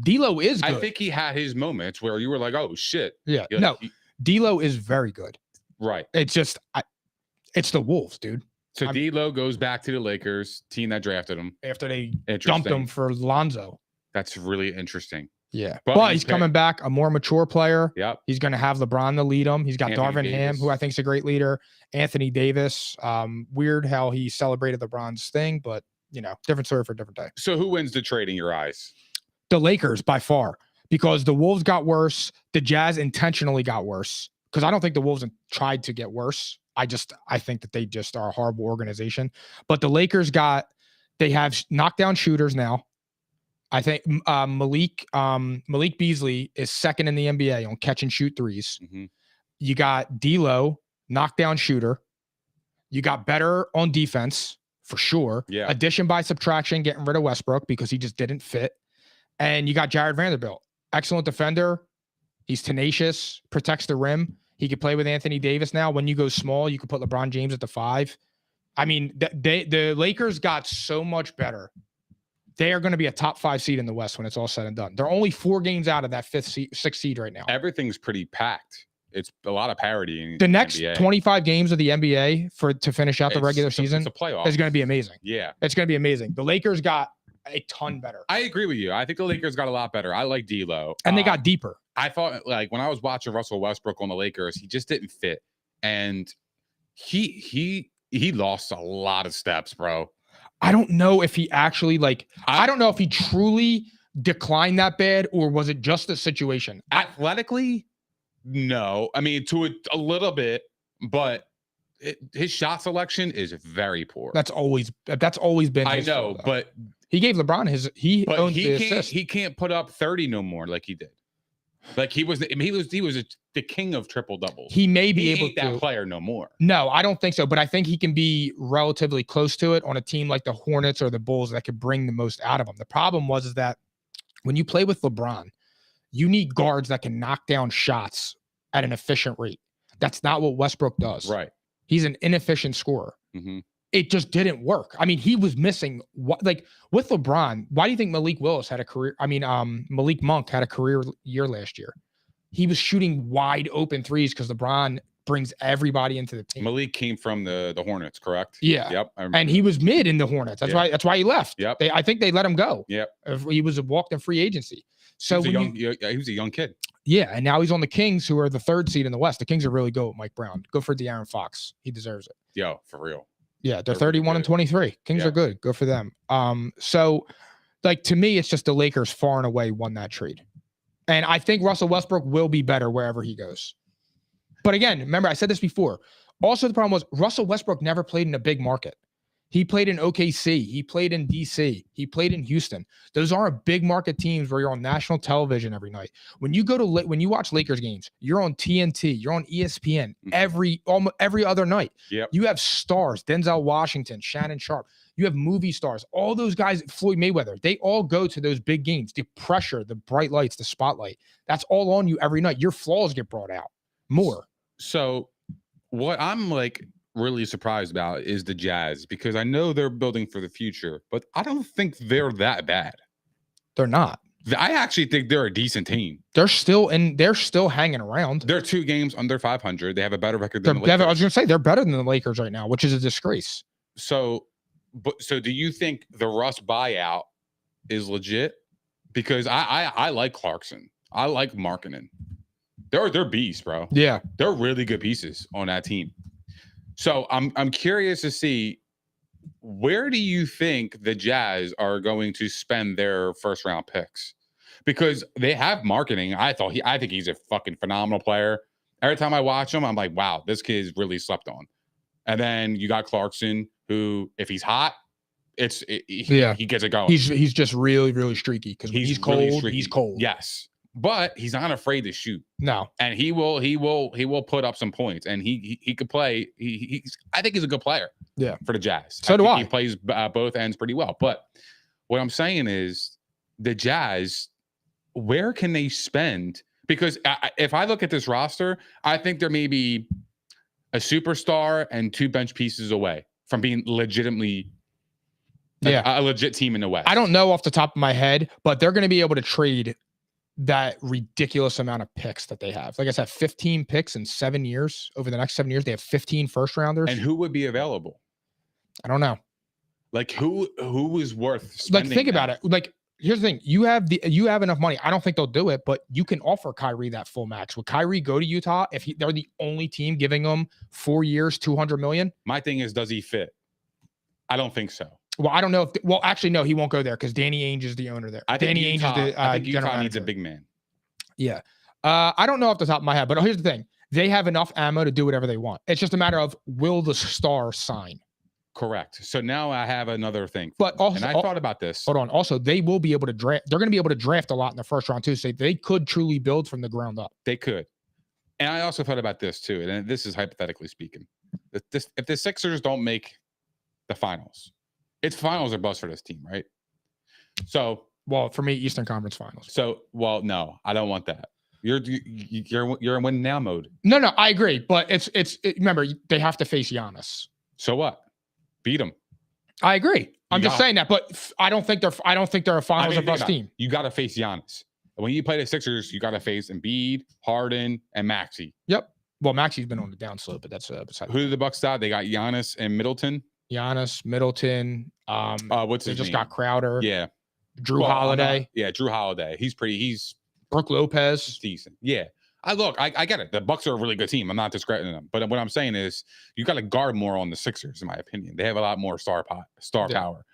D'Lo is good. I think he had his moments where you were like, oh shit. Yeah. No, D'Lo is very good. Right. It's just it's the Wolves, dude. So D'Lo goes back to the Lakers, team that drafted him. After they dumped him for Lonzo. That's really interesting. Yeah. But he's coming back, a more mature player. Yep. He's going to have LeBron to lead him. He's got Darvin Ham, who I think is a great leader. Anthony Davis. Weird how he celebrated LeBron's thing, but, different story for a different day. So who wins the trade in your eyes? The Lakers by far, because the Wolves got worse. The Jazz intentionally got worse because I don't think the Wolves have tried to get worse. I think that they just are a horrible organization. But the Lakers they have knockdown shooters now. I think Malik Beasley is second in the NBA on catch and shoot threes. Mm-hmm. You got D'Lo, knockdown shooter. You got better on defense for sure. Yeah. Addition by subtraction, getting rid of Westbrook because he just didn't fit. And you got Jared Vanderbilt, excellent defender. He's tenacious, protects the rim. He could play with Anthony Davis now. When you go small, you could put LeBron James at the 5. I mean, the Lakers got so much better. They are going to be a top 5 seed in the West when it's all said and done. They're only 4 games out of that 6th seed right now. Everything's pretty packed. It's a lot of parity in the next NBA. 25 games of the NBA to finish out the regular season it's a playoff. is going to be amazing. Yeah. It's going to be amazing. The Lakers got a ton better. I agree with you. I think the Lakers got a lot better. I like D'Lo. And they got deeper. I thought, like, when I was watching Russell Westbrook on the Lakers, he just didn't fit. And he lost a lot of steps, bro. I don't know if he actually, I don't know if he truly declined that bad, or was it just the situation? Athletically, no. I mean, to a little bit, but his shot selection is very poor. That's always been. I his know, fault, but he gave LeBron he owns the assist. He can't put up 30 no more like he did. Like he was the king of triple doubles. He may be able ain't that player no more. No, I don't think so. But I think he can be relatively close to it on a team like the Hornets or the Bulls that could bring the most out of him. The problem is that when you play with LeBron, you need guards that can knock down shots at an efficient rate. That's not what Westbrook does. Right. He's an inefficient scorer. Mm-hmm. It just didn't work. I mean, he was missing with LeBron. Why do you think Malik Monk had a career year last year? He was shooting wide open threes because LeBron brings everybody into the team. Malik came from the Hornets, correct? Yeah. Yep. And he was mid in the Hornets. That's why he left. Yep. I think they let him go. Yep. He was walked in free agency. So he was a young kid. Yeah, and now he's on the Kings, who are the 3rd seed in the West. The Kings are really good with Mike Brown. Go for De'Aaron Fox. He deserves it. Yo, for real. Yeah, they're 31 and 23. Kings are good. Go for them. So to me, it's just the Lakers far and away won that trade. And I think Russell Westbrook will be better wherever he goes. But again, remember, I said this before. Also, the problem was Russell Westbrook never played in a big market. He played in OKC. He played in DC. He played in Houston. Those aren't big market teams where you're on national television every night. When you watch Lakers games, you're on TNT. You're on ESPN every other night. Yep. You have stars: Denzel Washington, Shannon Sharp. You have movie stars. All those guys, Floyd Mayweather. They all go to those big games. The pressure, the bright lights, the spotlight. That's all on you every night. Your flaws get brought out more. So, what I'm really surprised about is the Jazz, because I know they're building for the future, but I don't think they're that bad. They're not. I actually think they're a decent team. They're still hanging around. They're 2 games under 500. They have a better record than the Lakers. I was going to say they're better than the Lakers right now, which is a disgrace. So do you think the Russ buyout is legit? Because I like Clarkson. I like Markkanen. They're beasts, bro. Yeah. They're really good pieces on that team. So I'm curious to see, where do you think the Jazz are going to spend their 1st round picks? Because they have marketing. I think he's a fucking phenomenal player. Every time I watch him, I'm like, wow, this kid is really slept on. And then you got Clarkson, who, if he's hot, he gets it going. He's just really, really streaky because he's cold. Really streaky. He's cold. Yes. But he's not afraid to shoot. No. And he will put up some points, and he could play. I think he's a good player. Yeah. For the Jazz. So do I. He plays both ends pretty well. But what I'm saying is, the Jazz, where can they spend? Because if I look at this roster, I think they're maybe a superstar and 2 bench pieces away from being legitimately a legit team in the West. I don't know off the top of my head, but they're going to be able to trade that ridiculous amount of picks that they have. Like I said, 15 picks in 7 years. Over the next 7 years, they have 15 first rounders. And who would be available? I don't know. Who is worth spending? Think about it. Here's the thing. You have enough money. I don't think they'll do it, but you can offer Kyrie that full max. Would Kyrie go to Utah if they're the only team giving him 4 years, $200 million? My thing is, does he fit? I don't think so. Well, I don't know if actually, no, he won't go there because Danny Ainge is the owner there. I think Danny Utah, Ainge is the I think general Utah needs manager. a big man. Yeah. I don't know off the top of my head, but here's the thing. they have enough ammo to do whatever they want. It's just a matter of, will the star sign? Correct. So now I have another thing. But also, and I thought about this. Hold on. Also, they will be able to draft. They're going to be able to draft a lot in the first round too. So they could truly build from the ground up. They could. And I also thought about this too. And this is hypothetically speaking. If the Sixers don't make the finals, it's finals or bust for this team, right? So, well, for me, Eastern Conference Finals. So, well, no, I don't want that. You're in win now mode. No, I agree. But remember, they have to face Giannis. So what? Beat them. I agree. I'm just saying that, but I don't think they're a finals or bust team. You got to face Giannis. When you play the Sixers, you got to face Embiid, Harden, and Maxey. Yep. Well, Maxey's been on the downslope, but that's beside. Who did the Bucks stop? They got Giannis and Middleton. Middleton. What's his name? They just got Crowder. Yeah. Drew Holiday. Drew Holiday. He's Brook Lopez. Decent. Yeah. I get it. The Bucks are a really good team. I'm not discrediting them, but what I'm saying is you got to guard more on the Sixers, in my opinion. They have a lot more star power.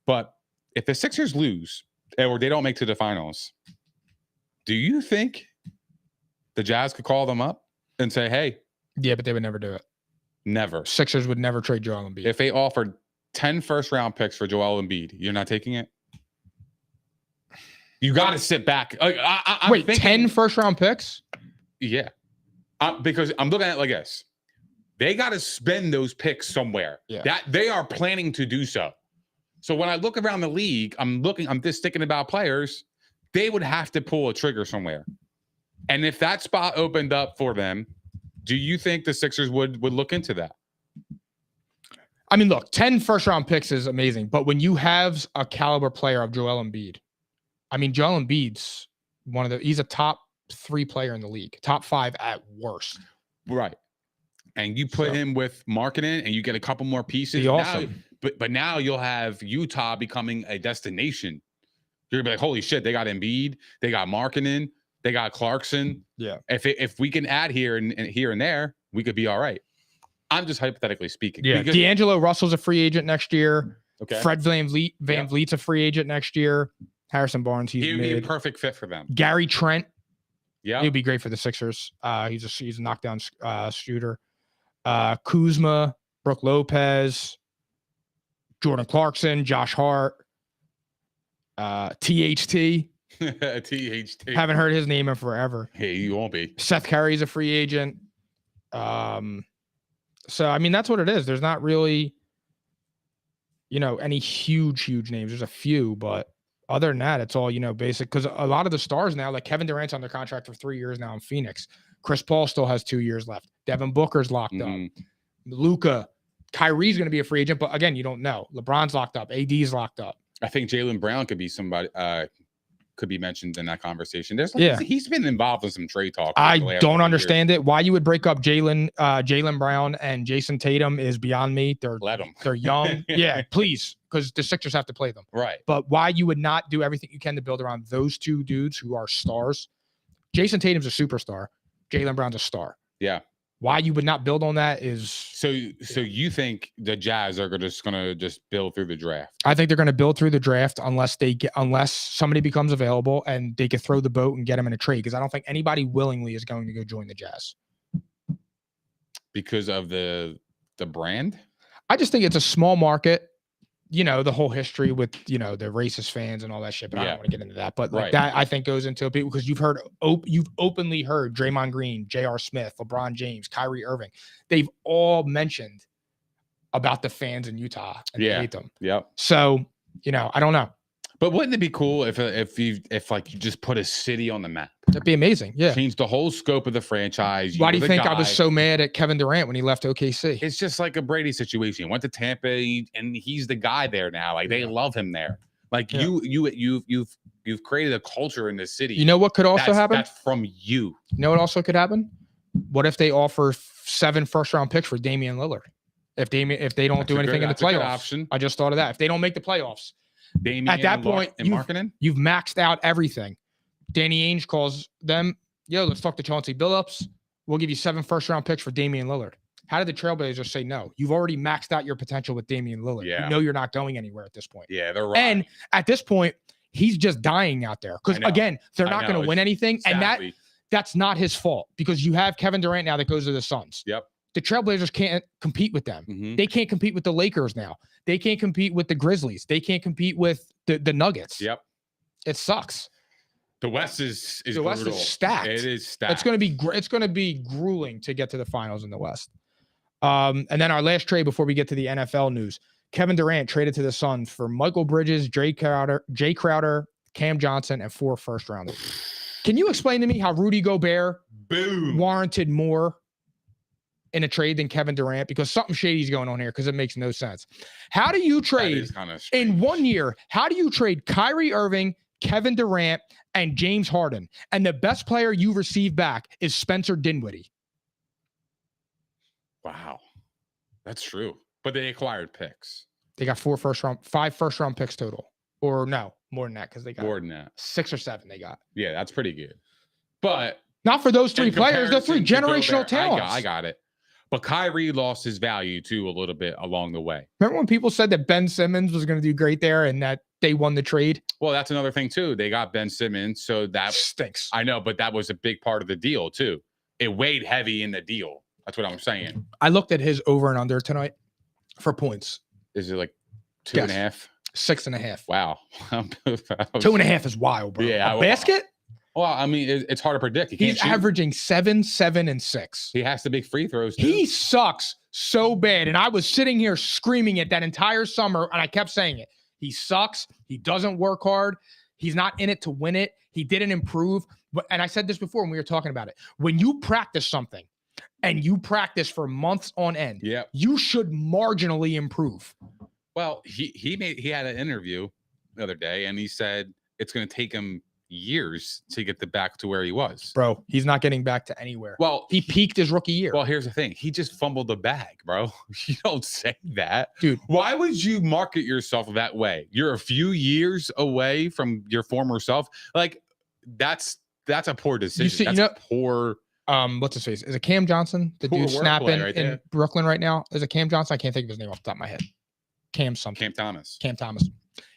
But if the Sixers lose or they don't make to the finals, do you think the Jazz could call them up and say, "Hey"? Yeah, but they would never do it. Never. Sixers would never trade Joel Embiid. If they offered 10 first-round picks for Joel Embiid, you're not taking it? You got to sit back. Wait, 10 first-round picks? Yeah. Because I'm looking at it like this. They got to spend those picks somewhere. Yeah. That they are planning to do so. So when I look around the league, I'm just thinking about players. They would have to pull a trigger somewhere. And if that spot opened up for them, do you think the Sixers would look into that? I mean, look, 10 first-round picks is amazing. But when you have a caliber player of Joel Embiid, I mean, Joel Embiid's he's a top 3 player in the league, top 5 at worst. Right. And you put him with Markkanen and you get a couple more pieces. Awesome. But now you'll have Utah becoming a destination. You're gonna be like, holy shit, they got Embiid, they got Markkanen, they got Clarkson. Yeah. If we can add here and there, we could be all right. I'm just hypothetically speaking. Yeah. D'Angelo Russell's a free agent next year. Okay. Fred VanVleet's a free agent next year. Harrison Barnes, he would be a perfect fit for them. Gary Trent. Yeah. He'd be great for the Sixers. He's a knockdown shooter. Kuzma, Brook Lopez, Jordan Clarkson, Josh Hart, THT. THT. Haven't heard his name in forever. Hey, you won't be. Seth Curry's a free agent. So I mean, that's what it is. There's not really, any huge names. There's a few, but other than that, it's all, basic. Because a lot of the stars now, like Kevin Durant's under contract for 3 years now in Phoenix. Chris Paul still has 2 years left. Devin Booker's locked up. Luka, Kyrie's going to be a free agent, but again, you don't know. LeBron's locked up. AD's locked up. I think Jaylen Brown could be somebody. Could be mentioned in that conversation. He's been involved in some trade talk. I don't understand it. Why you would break up Jaylen Brown and Jason Tatum is beyond me. Let them. They're young. Yeah, please, because the Sixers have to play them. Right. But why you would not do everything you can to build around those two dudes who are stars? Jason Tatum's a superstar. Jaylen Brown's a star. Yeah. Why you would not build on that is so you think the Jazz are just gonna build through the draft? I think they're gonna build through the draft unless somebody becomes available and they could throw the boat and get them in a trade, because I don't think anybody willingly is going to go join the Jazz because of the brand. I just think it's a small market. The whole history with the racist fans and all that shit, but I don't want to get into that. But that I think goes into it because you've openly heard Draymond Green, J.R. Smith, LeBron James, Kyrie Irving. They've all mentioned about the fans in Utah and they hate them. Yep. So I don't know. But wouldn't it be cool if you just put a city on the map? That'd be amazing. Yeah. Change the whole scope of the franchise. Why do you think I was so mad at Kevin Durant when he left OKC? It's just like a Brady situation. He went to Tampa and he's the guy there now. Like they love him there. Like you've created a culture in this city. You know what could also happen? That's from you. You know what also could happen? What if they offer 7 first-round picks for Damian Lillard? If they don't do anything in the playoffs. I just thought of that. If they don't make the playoffs. At that point, you've maxed out everything. Danny Ainge calls them, let's talk to Chauncey Billups. We'll give you 7 first-round picks for Damian Lillard. How did the Trailblazers say no? You've already maxed out your potential with Damian Lillard. Yeah. You know you're not going anywhere at this point. Yeah, they're right. And at this point, he's just dying out there. Because, again, they're not going to win anything. Exactly. And that's not his fault because you have Kevin Durant now that goes to the Suns. Yep. The Trailblazers can't compete with them. Mhm. They can't compete with the Lakers now. They can't compete with the Grizzlies. They can't compete with the Nuggets. Yep. It sucks. The West is The West brutal. is stacked. It is stacked. It's going to be grueling to get to the finals in the West. And then our last trade before we get to the NFL news. Kevin Durant traded to the Suns for Michael Bridges, Jay Crowder, Cam Johnson, and 4 first-rounders. Can you explain to me how Rudy Gobert warranted more in a trade than Kevin Durant? Because something shady's going on here because it makes no sense. How do you trade in 1 year? How do you trade Kyrie Irving, Kevin Durant, and James Harden, and the best player you receive back is Spencer Dinwiddie? Wow. That's true. But they acquired picks. They got 5 first-round picks total. Or no, more than that because they got more than that. 6 or 7 they got. Yeah, that's pretty good. But not for those 3 players. They're 3 generational talents. I got it. But Kyrie lost his value too a little bit along the way. Remember when people said that Ben Simmons was going to do great there and that they won the trade? Well, that's another thing too. They got Ben Simmons, so that stinks. I know, but that was a big part of the deal too. It weighed heavy in the deal. That's what I'm saying. I looked at his over and under tonight for points. Is it like 2.5? 6.5. Wow. 2.5 is wild, bro. Yeah, a basket? Well, I mean, it's hard to predict. He's averaging 7, 7, and 6. He has to make free throws too. He sucks so bad. And I was sitting here screaming it that entire summer, and I kept saying it. He sucks. He doesn't work hard. He's not in it to win it. He didn't improve. And I said this before when we were talking about it. When you practice something and you practice for months on end, you should marginally improve. Well, he had an interview the other day, and he said it's going to take him years to get back to where he was. Bro, he's not getting back to anywhere. Well, he peaked his rookie year. Well, here's the thing. He just fumbled the bag, bro. You don't say that. Dude. Why would you market yourself that way? You're a few years away from your former self. Like, that's a poor decision. That's poor. What's his face? Is it Cam Johnson? The dude snapping in Brooklyn right now? Is it Cam Johnson? I can't think of his name off the top of my head. Cam Thomas.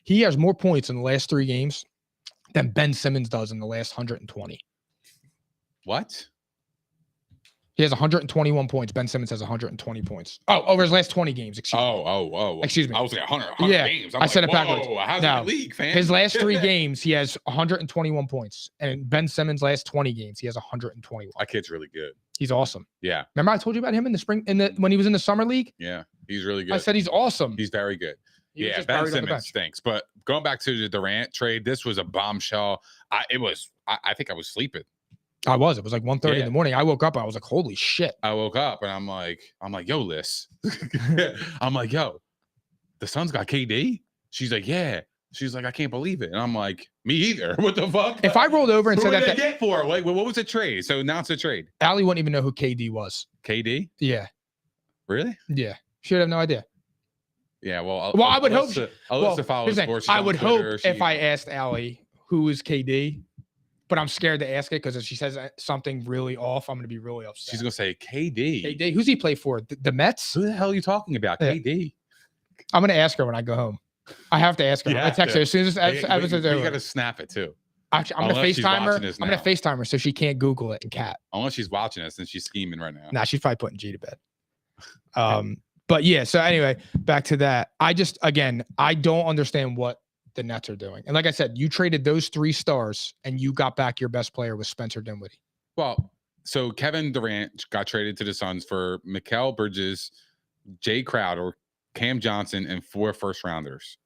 He has more points in the last 3 games than Ben Simmons does in the last 120. What? He has 121 points. Ben Simmons has 120 points. Oh, over his last 20 games. Excuse me. Excuse me. I was like 100 games. I said it backwards. How's that league, fam? His last 3 games, he has 121 points. And Ben Simmons' last 20 games, he has 121. That kid's really good. He's awesome. Yeah. Remember I told you about him in the spring, when he was in the summer league? Yeah, he's really good. I said he's awesome. He's very good. Yeah, Ben Simmons stinks. But going back to the Durant trade, this was a bombshell. I think I was sleeping. I was. It was like 1:30 in the morning. I woke up. I was like, holy shit. I woke up and I'm like, yo, Liz. I'm like, yo, the Suns got KD? She's like, yeah. She's like, I can't believe it. And I'm like, me either. What the fuck? If I rolled over and said that. What did they get for? Like, what was the trade? So now it's a trade. Allie wouldn't even know who KD was. KD? Yeah. Really? Yeah. She would have no idea. Yeah, well, I would hope. Alyssa follows sports. I would hope if I asked Allie who is KD, but I'm scared to ask it because if she says something really off, I'm going to be really upset. She's going to say KD. KD. Who's he play for? The Mets? Who the hell are you talking about? Yeah. KD. I'm going to ask her when I go home. I have to ask her. I text her as soon as episode's over. You got to snap it too. Actually, I'm going to FaceTime her. I'm going to FaceTime her so she can't Google it and cat. Unless she's watching us and she's scheming right now. Nah, she's probably putting G to bed. But yeah, so anyway, back to that. I don't understand what the Nets are doing. And like I said, you traded those 3 stars and you got back your best player with Spencer Dinwiddie. Well, so Kevin Durant got traded to the Suns for Mikal Bridges, Jay Crowder, Cam Johnson, and 4 first-rounders.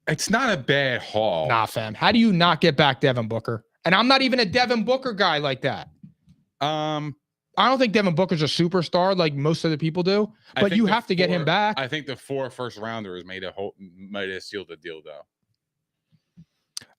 It's not a bad haul. Nah, fam. How do you not get back Devin Booker? And I'm not even a Devin Booker guy like that. I don't think Devin Booker's a superstar like most of the people do, but you have to get him back. I think the 4 first-rounders might have sealed the deal, though.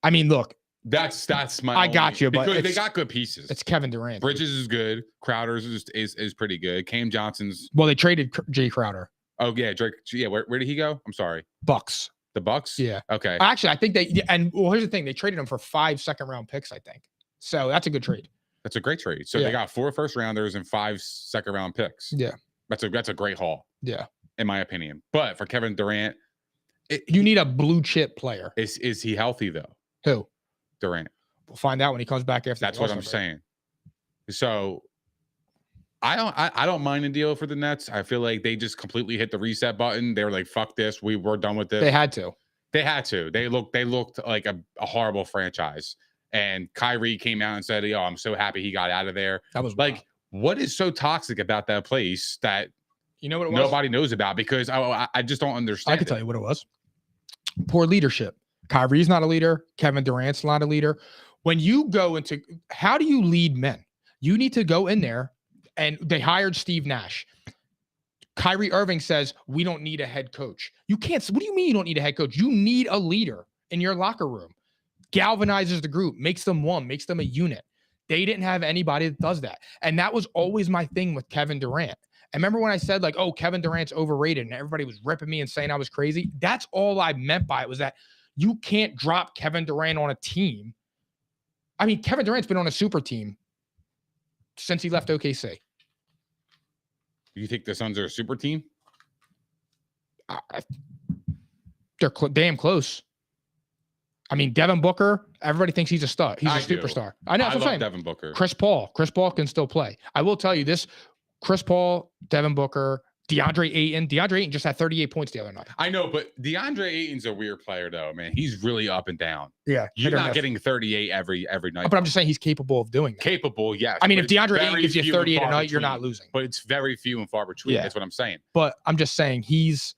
I mean, look. That's my. I got you, but because they got good pieces. It's Kevin Durant. Bridges is good. Crowder's is pretty good. Cam Johnson's. Well, they traded Jay Crowder. Oh yeah, Drake. Yeah, where did he go? I'm sorry. Bucks. The Bucks. Yeah. Okay. Actually, I think here's the thing. They traded him for 5 second-round picks, I think. So that's a good trade. That's a great trade. So they got 4 first-rounders and 5 second-round picks. Yeah. That's a great haul. Yeah. In my opinion. But for Kevin Durant, you need a blue chip player. Is he healthy though? Who? Durant. We'll find out when he comes back after. That's the what I'm All-Star break. saying. So I don't mind a deal for the Nets. I feel like they just completely hit the reset button. They were like, fuck this. We're done with this. They had to. They had to. They looked like a horrible franchise. And Kyrie came out and said, yo, I'm so happy he got out of there. That was like, wild. what is so toxic about that place that you know what it was? nobody knows about? Because I just don't understand. I can tell you what it was. Poor leadership. Kyrie's not a leader. Kevin Durant's not a leader. When you go into, how do you lead men? You need to go in there, and they hired Steve Nash. Kyrie Irving says, we don't need a head coach. You can't. What do you mean you don't need a head coach? You need a leader in your locker room. Galvanizes the group, makes them one, makes them a unit. They didn't have anybody that does that. And that was always my thing with Kevin Durant. I remember when I said, like, oh, Kevin Durant's overrated, and everybody was ripping me and saying I was crazy. That's all I meant by it, was that you can't drop Kevin Durant on a team. I mean, Kevin Durant's been on a super team since he left OKC. You think the Suns are a super team? They're damn close. I mean, Devin Booker, everybody thinks he's a stud. He's a superstar. I know. I That's what I'm love saying. Devin Booker. Chris Paul can still play. I will tell you this: Chris Paul, Devin Booker, DeAndre Ayton. DeAndre Ayton just had 38 points the other night. I know, but DeAndre Ayton's a weird player, though, man. He's really up and down. Yeah, You're not getting 38 every night. But I'm just saying he's capable of doing that. Capable, yes. I mean, if DeAndre Ayton gives you 38 a night, you're not losing. But it's very few and far between. Yeah. That's what I'm saying. But I'm just saying he's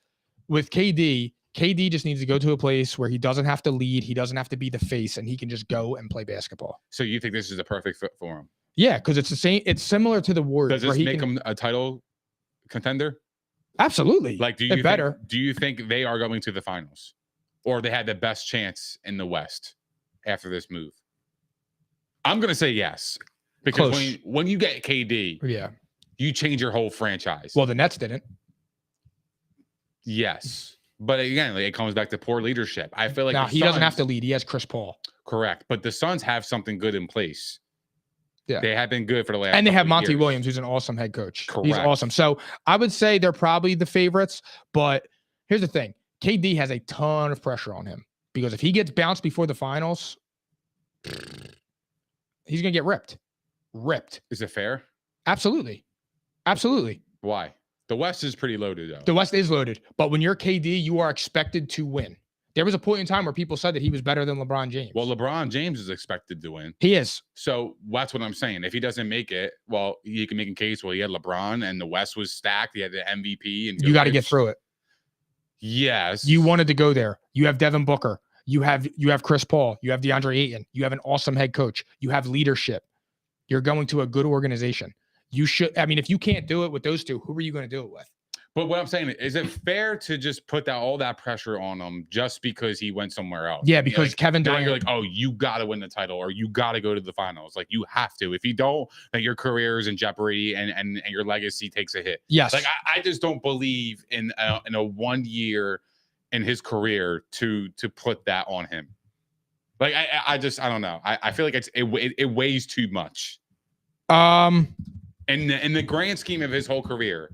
with KD. KD just needs to go to a place where he doesn't have to lead. He doesn't have to be the face, and he can just go and play basketball. So you think this is a perfect fit for him? Yeah, because it's the same. It's similar to the Warriors. Does this make him a title contender? Absolutely. Like, do you think they are going to the finals, or they had the best chance in the West after this move? I'm gonna say yes, because when you get KD, yeah, you change your whole franchise. Well, the Nets didn't. Yes. But again, like, it comes back to poor leadership. I feel like he doesn't have to lead. He has Chris Paul. Correct. But the Suns have something good in place. Yeah. They have been good for the last And they have couple of Monty years. Williams, who's an awesome head coach. Correct. He's awesome. So I would say they're probably the favorites. But here's the thing. KD has a ton of pressure on him. Because if he gets bounced before the finals, he's going to get ripped. Ripped. Is it fair? Absolutely. Absolutely. Why? The West is pretty loaded, though. The West is loaded. But when you're KD, you are expected to win. There was a point in time where people said that he was better than LeBron James. Well, LeBron James is expected to win. He is. So that's what I'm saying. If he doesn't make it, well, you can make a case. Well, he had LeBron and the West was stacked. He had the MVP. And you got to get through it. Yes. You wanted to go there. You have Devin Booker. You have Chris Paul. You have DeAndre Ayton. You have an awesome head coach. You have leadership. You're going to a good organization. You should. I mean, if you can't do it with those two, who are you going to do it with? But what I'm saying is it fair to just put all that pressure on him just because he went somewhere else? Yeah, because like, Kevin Durant. Now you're like, oh, you got to win the title or you got to go to the finals. Like, you have to. If you don't, then your career is in jeopardy and your legacy takes a hit. Yes. Like, I just don't believe in a 1 year in his career to put that on him. Like, I don't know. I feel like it weighs too much. In the grand scheme of his whole career,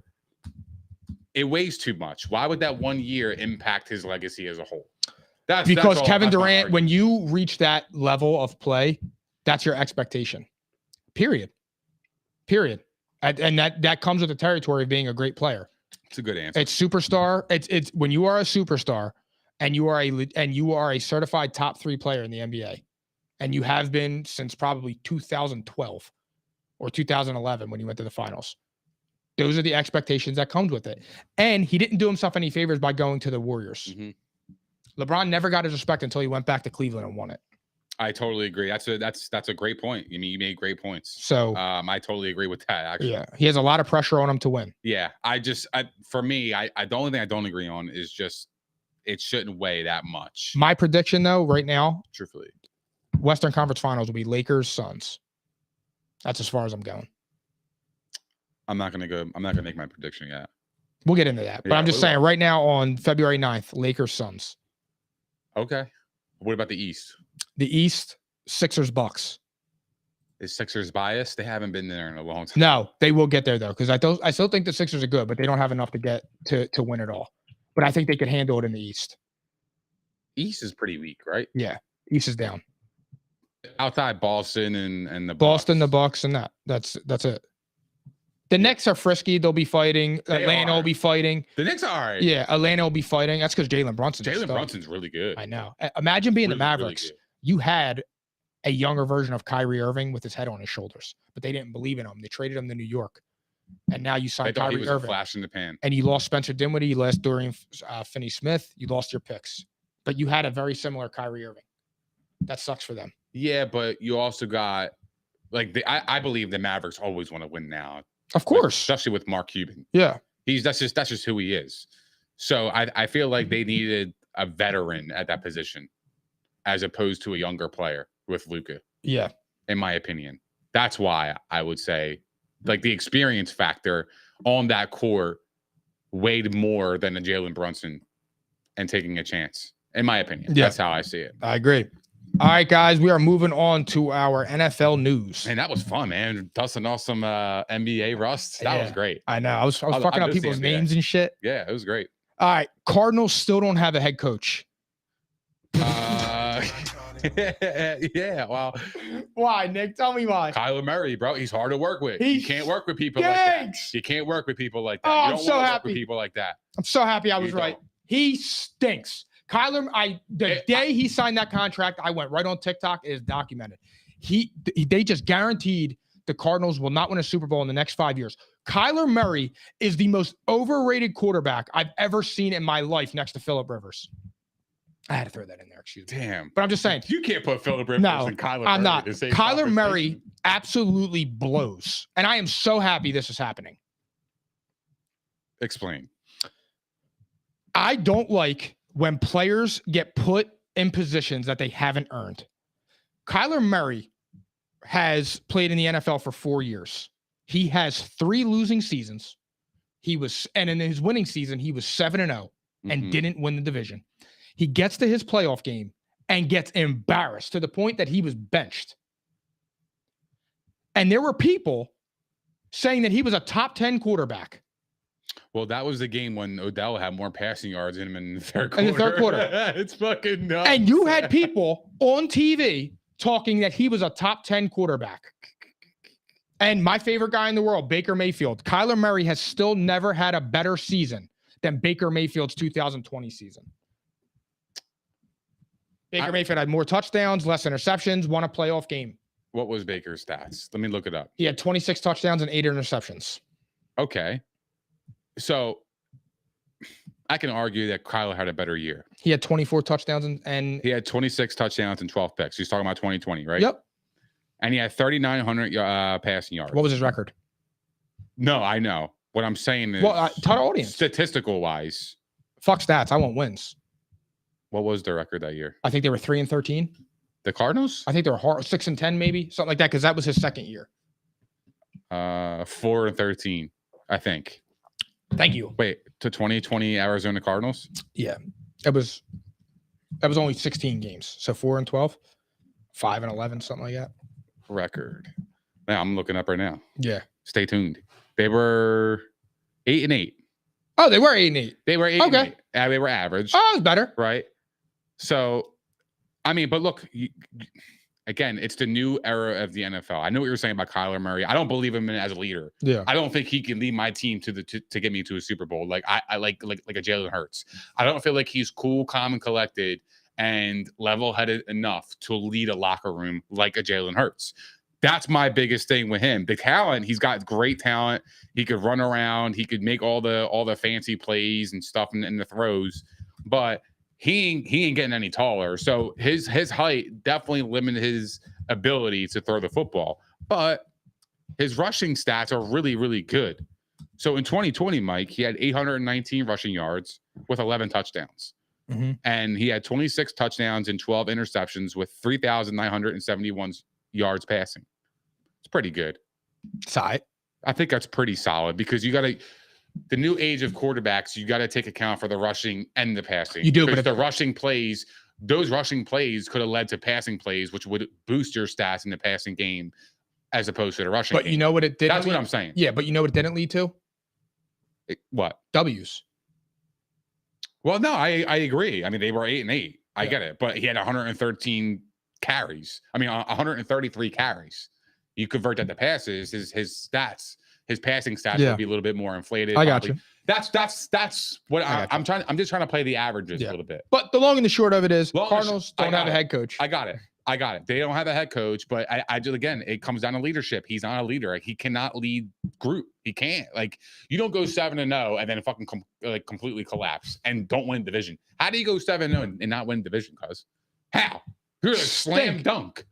it weighs too much. Why would that 1 year impact his legacy as a whole? Because Kevin Durant, when you reach that level of play, that's your expectation. Period. And that comes with the territory of being a great player. It's a good answer. It's superstar. It's when you are a superstar and you are a certified top 3 player in the NBA, and you have been since probably 2012 or 2011 when you went to the finals. Those are the expectations that comes with it. And he didn't do himself any favors by going to the Warriors. Mm-hmm. LeBron never got his respect until he went back to Cleveland and won it. I totally agree. That's a great point. I mean, you made great points. So I totally agree with that, actually. Yeah. He has a lot of pressure on him to win. Yeah. For me, the only thing I don't agree on is just it shouldn't weigh that much. My prediction, though, right now, Truthfully, Western Conference Finals will be Lakers, Suns. That's as far as I'm going. I'm not gonna make my prediction yet. We'll get into that. But Yeah, I'm just saying right now on February 9th, Lakers, Suns. Okay. What about the East? The East, Sixers, Bucks. Is Sixers biased? They haven't been there in a long time. No, they will get there though, because I still think the Sixers are good, but they don't have enough to get to win it all. But I think they could handle it in the East. East is pretty weak, right? Yeah, East is down. outside Boston and the Boston, the Bucks. Bucks, and that's it. The Knicks are frisky. They'll be fighting. They Atlanta are. will be fighting. The Knicks are all right. Yeah, Atlanta will be fighting. That's because Jalen Brunson. Jalen Brunson's really good. I know. Imagine being the Really, really Mavericks. good. You had a younger version of Kyrie Irving with his head on his shoulders, but they didn't believe in him. They traded him to New York, and now you I signed thought he Kyrie was a Irving, flash in the pan. and you lost Spencer Dinwiddie, you lost Dorian Finney-Smith, you lost your picks, but you had a very similar Kyrie Irving. That sucks for them. Yeah, but you also got I believe the Mavericks always want to win now. Of course. Especially with Mark Cuban. Yeah. That's just who he is. So I feel like they needed a veteran at that position as opposed to a younger player with Luka. Yeah. In my opinion. That's why I would say like the experience factor on that court weighed more than a Jalen Brunson and taking a chance. In my opinion. Yeah. That's how I see it. I agree. All right, guys, we are moving on to our NFL news. Man, that was fun, man. Dusting off some NBA rust. That was great. I know. I was fucking up miss the people's NBA. names and shit. Yeah, it was great. All right, Cardinals still don't have a head coach. Yeah, well, Why, Nick? Tell me why. Kyler Murray, bro, he's hard to work with. He You can't work with people like that. stinks. You can't work with people like that. Oh, you I'm don't so wanna work happy. with people like that. I'm so happy I was You right. don't. He stinks. Kyler, the day he signed that contract, I went right on TikTok. It is documented. They just guaranteed the Cardinals will not win a Super Bowl in the next 5 years. Kyler Murray is the most overrated quarterback I've ever seen in my life next to Phillip Rivers. I had to throw that in there, excuse me. Damn. But I'm just saying. You can't put Phillip Rivers No, and Kyler Murray I'm not. in the same Kyler conversation. Murray absolutely blows. And I am so happy this is happening. Explain. I don't like when players get put in positions that they haven't earned. Kyler Murray has played in the NFL for 4 years. He has 3 losing seasons. And in his winning season, he was 7-0 and Mhm. didn't win the division. He gets to his playoff game and gets embarrassed to the point that he was benched. And there were people saying that he was a top 10 quarterback. Well, that was the game when Odell had more passing yards in him in the third quarter. In the third quarter. It's fucking nuts. And you had people on TV talking that he was a top 10 quarterback. And my favorite guy in the world, Baker Mayfield. Kyler Murray has still never had a better season than Baker Mayfield's 2020 season. Baker Mayfield had more touchdowns, less interceptions, won a playoff game. What was Baker's stats? Let me look it up. He had 26 touchdowns and 8 interceptions. Okay. So I can argue that Kyler had a better year. He had 24 touchdowns and He had 26 touchdowns and 12 picks. He's talking about 2020, right? Yep. And he had 3,900 passing yards. What was his record? No, I know. What I'm saying is, Well, tell our audience. statistical wise, Fuck stats. I want wins. what was their record that year? I think they were 3-13. The Cardinals? I think they were 6-10, maybe something like that, because that was his second year. 4-13, I think. Thank you. Wait, to 2020 Arizona Cardinals? Yeah, that was only 16 games. So 4-12, 5-11, something like that. Record. Now I'm looking up right now. Yeah. Stay tuned. They were 8-8. Oh, they were 8-8. They were 8-8. Okay. They were average. Oh, it was better. Right. So, I mean, but look, again, it's the new era of the NFL. I know what you're saying about Kyler Murray. I don't believe him as a leader. Yeah. I don't think he can lead my team to get me to a Super Bowl. Like I like a Jalen Hurts. I don't feel like he's cool, calm, and collected and level-headed enough to lead a locker room like a Jalen Hurts. That's my biggest thing with him. The talent, he's got great talent. He could run around. He could make all the fancy plays and stuff in the throws, but he ain't getting any taller. So his height definitely limited his ability to throw the football. But his rushing stats are really, really good. So in 2020, Mike, he had 819 rushing yards with 11 touchdowns. Mm-hmm. And he had 26 touchdowns and 12 interceptions with 3,971 yards passing. It's pretty good. Side. I think that's pretty solid because you got to the new age of quarterbacks, you got to take account for the rushing and the passing. You do, but but the rushing plays, those rushing plays could have led to passing plays, which would boost your stats in the passing game as opposed to the rushing. But game. you know what it did? That's what I'm saying. Yeah, but you know what it didn't lead to? What? W's. Well, no, I agree. I mean, they were 8-8. I get it, but he had 113 carries. I mean, 133 carries. You convert that to passes, his stats, his passing stats would be a little bit more inflated. I got you. That's what I'm trying. I'm just trying to play the averages a little bit. But the long and the short of it is, Cardinals don't have a head coach. I got it. They don't have a head coach, but I just, again, it comes down to leadership. He's not a leader. Like, he cannot lead group. He can't. Like, you don't go 7-0 and then fucking completely collapse and don't win division. How do you go 7-0 and not win division? Cuz how? You're a slam dunk.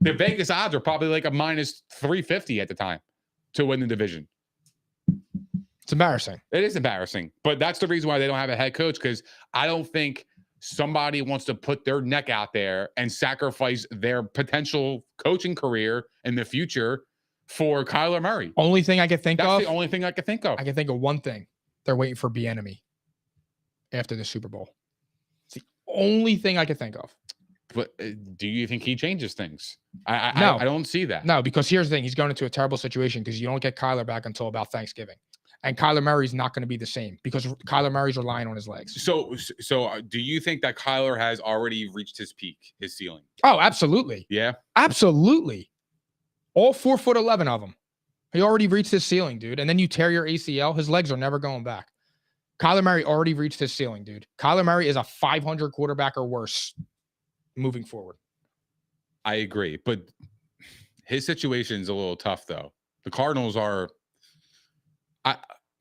The Vegas odds are probably like a minus 350 at the time to win the division. It's embarrassing. It is embarrassing, but that's the reason why they don't have a head coach, because I don't think somebody wants to put their neck out there and sacrifice their potential coaching career in the future for Kyler Murray. Only thing I can think of. That's the only thing I can think of. I can think of one thing. They're waiting for Bieniemy after the Super Bowl. It's the only thing I can think of. But do you think he changes things? No. I don't see that. No, because here's the thing. He's going into a terrible situation because you don't get Kyler back until about Thanksgiving. And Kyler Murray's not going to be the same because Kyler Murray's relying on his legs. So do you think that Kyler has already reached his peak, his ceiling? Oh, absolutely. Yeah? Absolutely. All 4'11" of them. He already reached his ceiling, dude. And then you tear your ACL, his legs are never going back. Kyler Murray already reached his ceiling, dude. Kyler Murray is a 500 quarterback or worse moving forward. I agree, but his situation is a little tough, though. The Cardinals are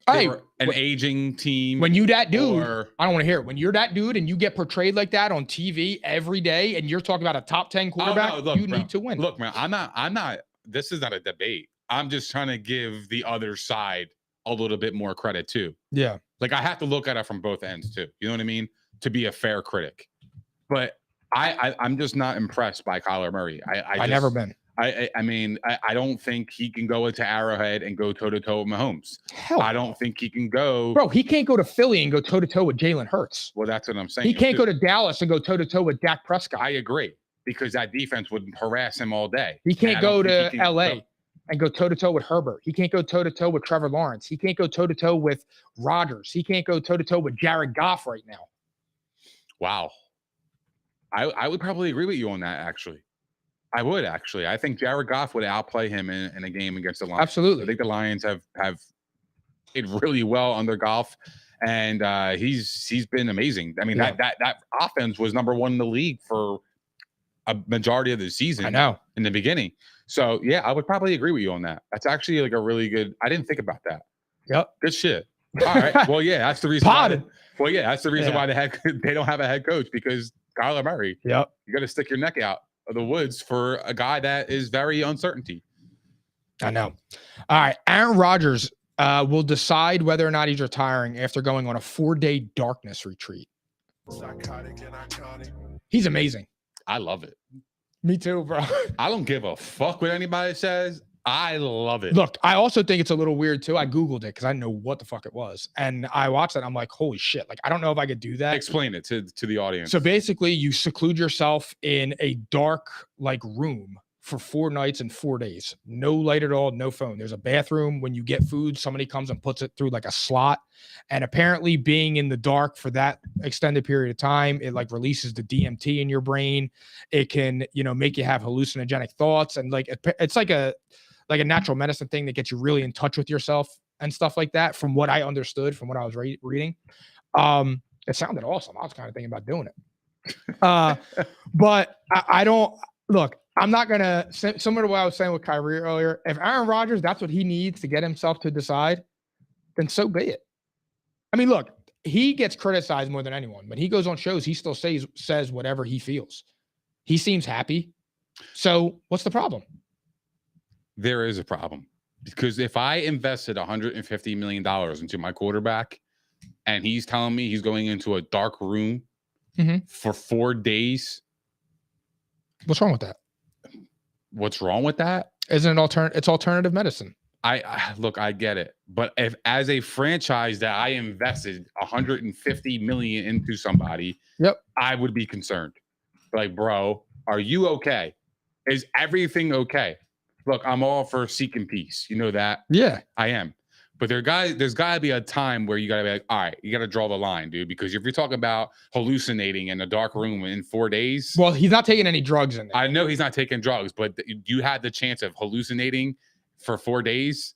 an aging team. When you that dude, I don't want to hear it. When you're that dude and you get portrayed like that on TV every day and you're talking about a top 10 quarterback, you need to win. Look, man, I'm not, this is not a debate. I'm just trying to give the other side a little bit more credit too. Yeah. Like, I have to look at it from both ends too. You know what I mean? To be a fair critic. But I'm just not impressed by Kyler Murray. I've never been. I mean, I don't think he can go into Arrowhead and go toe-to-toe with Mahomes. Hell, I don't think he can go. Bro, he can't go to Philly and go toe-to-toe with Jalen Hurts. Well, that's what I'm saying. He can't go to Dallas and go toe-to-toe with Dak Prescott. I agree, because that defense would harass him all day. He can't go to L.A. and go toe-to-toe with Herbert. He can't go toe-to-toe with Trevor Lawrence. He can't go toe-to-toe with Rodgers. He can't go toe-to-toe with Jared Goff right now. Wow. I would probably agree with you on that, actually. I would, actually. I think Jared Goff would outplay him in a game against the Lions. Absolutely. I think the Lions have played really well under Goff, and he's been amazing. I mean, that offense was number one in the league for a majority of the season. I know. In the beginning. So, yeah, I would probably agree with you on that. That's actually like a really good – I didn't think about that. Yep. Good shit. All right. Well, yeah, that's the reason why they don't have a head coach, because Kyler Murray. Yep. You got to stick your neck out of the woods for a guy that is very uncertainty. I know. All right. Aaron Rodgers will decide whether or not he's retiring after going on a 4-day darkness retreat. Psychotic-Iconic. He's amazing. I love it. Me too, bro. I don't give a fuck what anybody says. I love it. Look, I also think it's a little weird too. I Googled it because I didn't know what the fuck it was. And I watched it. And I'm like, holy shit. Like, I don't know if I could do that. Explain it to the audience. So basically you seclude yourself in a dark like room for 4 nights and 4 days. No light at all, no phone. There's a bathroom. When you get food, somebody comes and puts it through like a slot. And apparently being in the dark for that extended period of time, it like releases the DMT in your brain. It can, make you have hallucinogenic thoughts. And like, it's like a natural medicine thing that gets you really in touch with yourself and stuff like that. From what I understood, from what I was reading, it sounded awesome. I was kind of thinking about doing it. But I don't look, I'm not going to, similar to what I was saying with Kyrie earlier, if Aaron Rodgers, that's what he needs to get himself to decide, then so be it. I mean, look, he gets criticized more than anyone. When he goes on shows, he still says whatever he feels. He seems happy. So what's the problem? There is a problem, because if I invested $150 million into my quarterback and he's telling me he's going into a dark room for 4 days. What's wrong with that? What's wrong with that? Isn't it it's alternative medicine? Look, I get it. But if as a franchise that I invested $150 million into somebody, I would be concerned. Like, bro, are you okay? Is everything okay? Look, I'm all for seeking peace. You know that? Yeah, I am. But there's got to be a time where you got to be like, all right, you got to draw the line, dude. Because if you're talking about hallucinating in a dark room in 4 days. Well, he's not taking any drugs in there. I know he's not taking drugs, but you had the chance of hallucinating for 4 days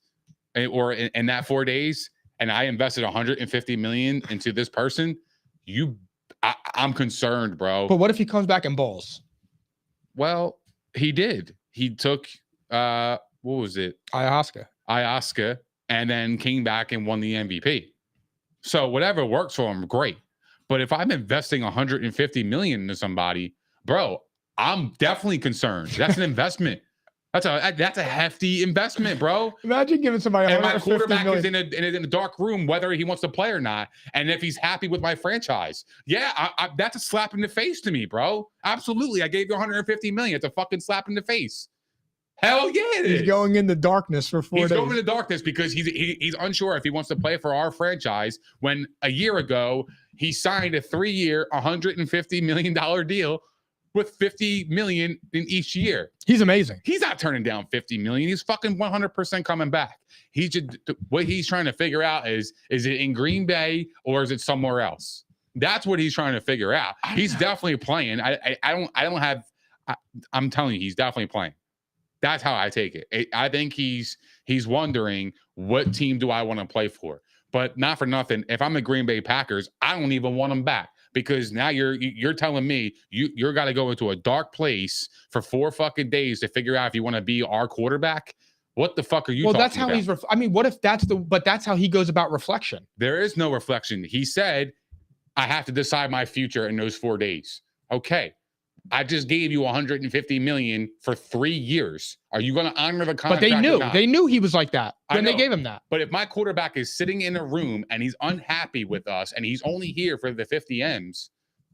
or in that 4 days. And I invested $150 million into this person. I'm concerned, bro. But what if he comes back and balls? Well, he did. He took, what was it? Ayahuasca. And then came back and won the MVP. So whatever works for him, great. But if I'm investing $150 million into somebody, bro, I'm definitely concerned. That's an investment. That's a hefty investment, bro. Imagine giving somebody and my quarterback million. is in a dark room, whether he wants to play or not. And if he's happy with my franchise, yeah, that's a slap in the face to me, bro. Absolutely, I gave you $150 million. It's a fucking slap in the face. Hell yeah, it is. He's going into darkness for 4 days. He's going into darkness because he's unsure if he wants to play for our franchise. When a year ago he signed a 3-year, $150 million deal with $50 million in each year. He's amazing. He's not turning down $50 million. He's fucking 100% coming back. What he's trying to figure out is it in Green Bay or is it somewhere else? That's what he's trying to figure out. He's definitely playing. I'm telling you, he's definitely playing. That's how I take it. I think he's wondering, what team do I want to play for? But not for nothing, if I'm the Green Bay Packers, I don't even want him back, because now you're telling me you're got to go into a dark place for 4 fucking days to figure out if you want to be our quarterback. What the fuck are you? Well, that's how about? What if that's how he goes about reflection? There is no reflection. He said, I have to decide my future in those 4 days. Okay. I just gave you $150 million for 3 years. Are you going to honor the contract? But they knew he was like that. Then they gave him that. But if my quarterback is sitting in a room and he's unhappy with us and he's only here for the 50 M's,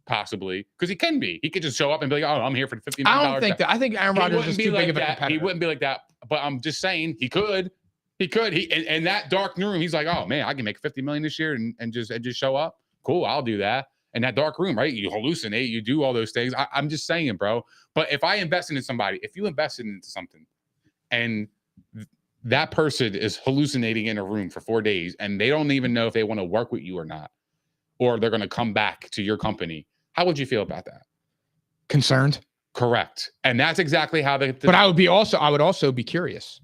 possibly, because he can be. He could just show up and be like, oh, I'm here for the $50 million. I don't think that. I think Aaron Rodgers is too big of a competitor. He wouldn't be like that. But I'm just saying he could. He could. In that dark room, he's like, oh, man, I can make $50 million this year and just show up. Cool, I'll do that. In that dark room, right? You hallucinate, you do all those things. I'm just saying, bro. But if I invest into somebody, if you invested into something and that person is hallucinating in a room for 4 days and they don't even know if they want to work with you or not, or they're going to come back to your company, how would you feel about that? Concerned. Correct. And that's exactly how but I would also be curious.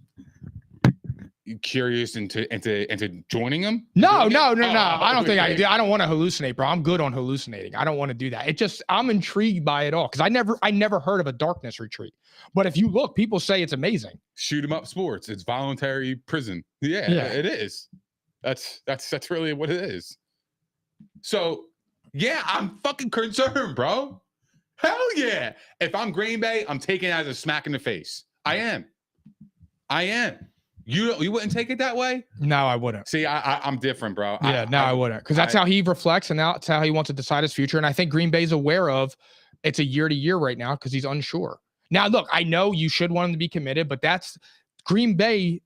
Curious into joining them? No. I don't think I do. I don't want to hallucinate, bro. I'm good on hallucinating. I don't want to do that. I'm intrigued by it all because I never heard of a darkness retreat. But if you look, people say it's amazing. Shoot 'em up sports. It's voluntary prison. Yeah, it is. That's really what it is. So yeah, I'm fucking concerned, bro. Hell yeah. If I'm Green Bay, I'm taking it as a smack in the face. I am. You wouldn't take it that way? No, I wouldn't. See, I'm different, bro. Yeah, I wouldn't, because that's how he reflects, and that's how he wants to decide his future. And I think Green Bay's aware of it's a year to year right now because he's unsure. Now, look, I know you should want him to be committed, but Green Bay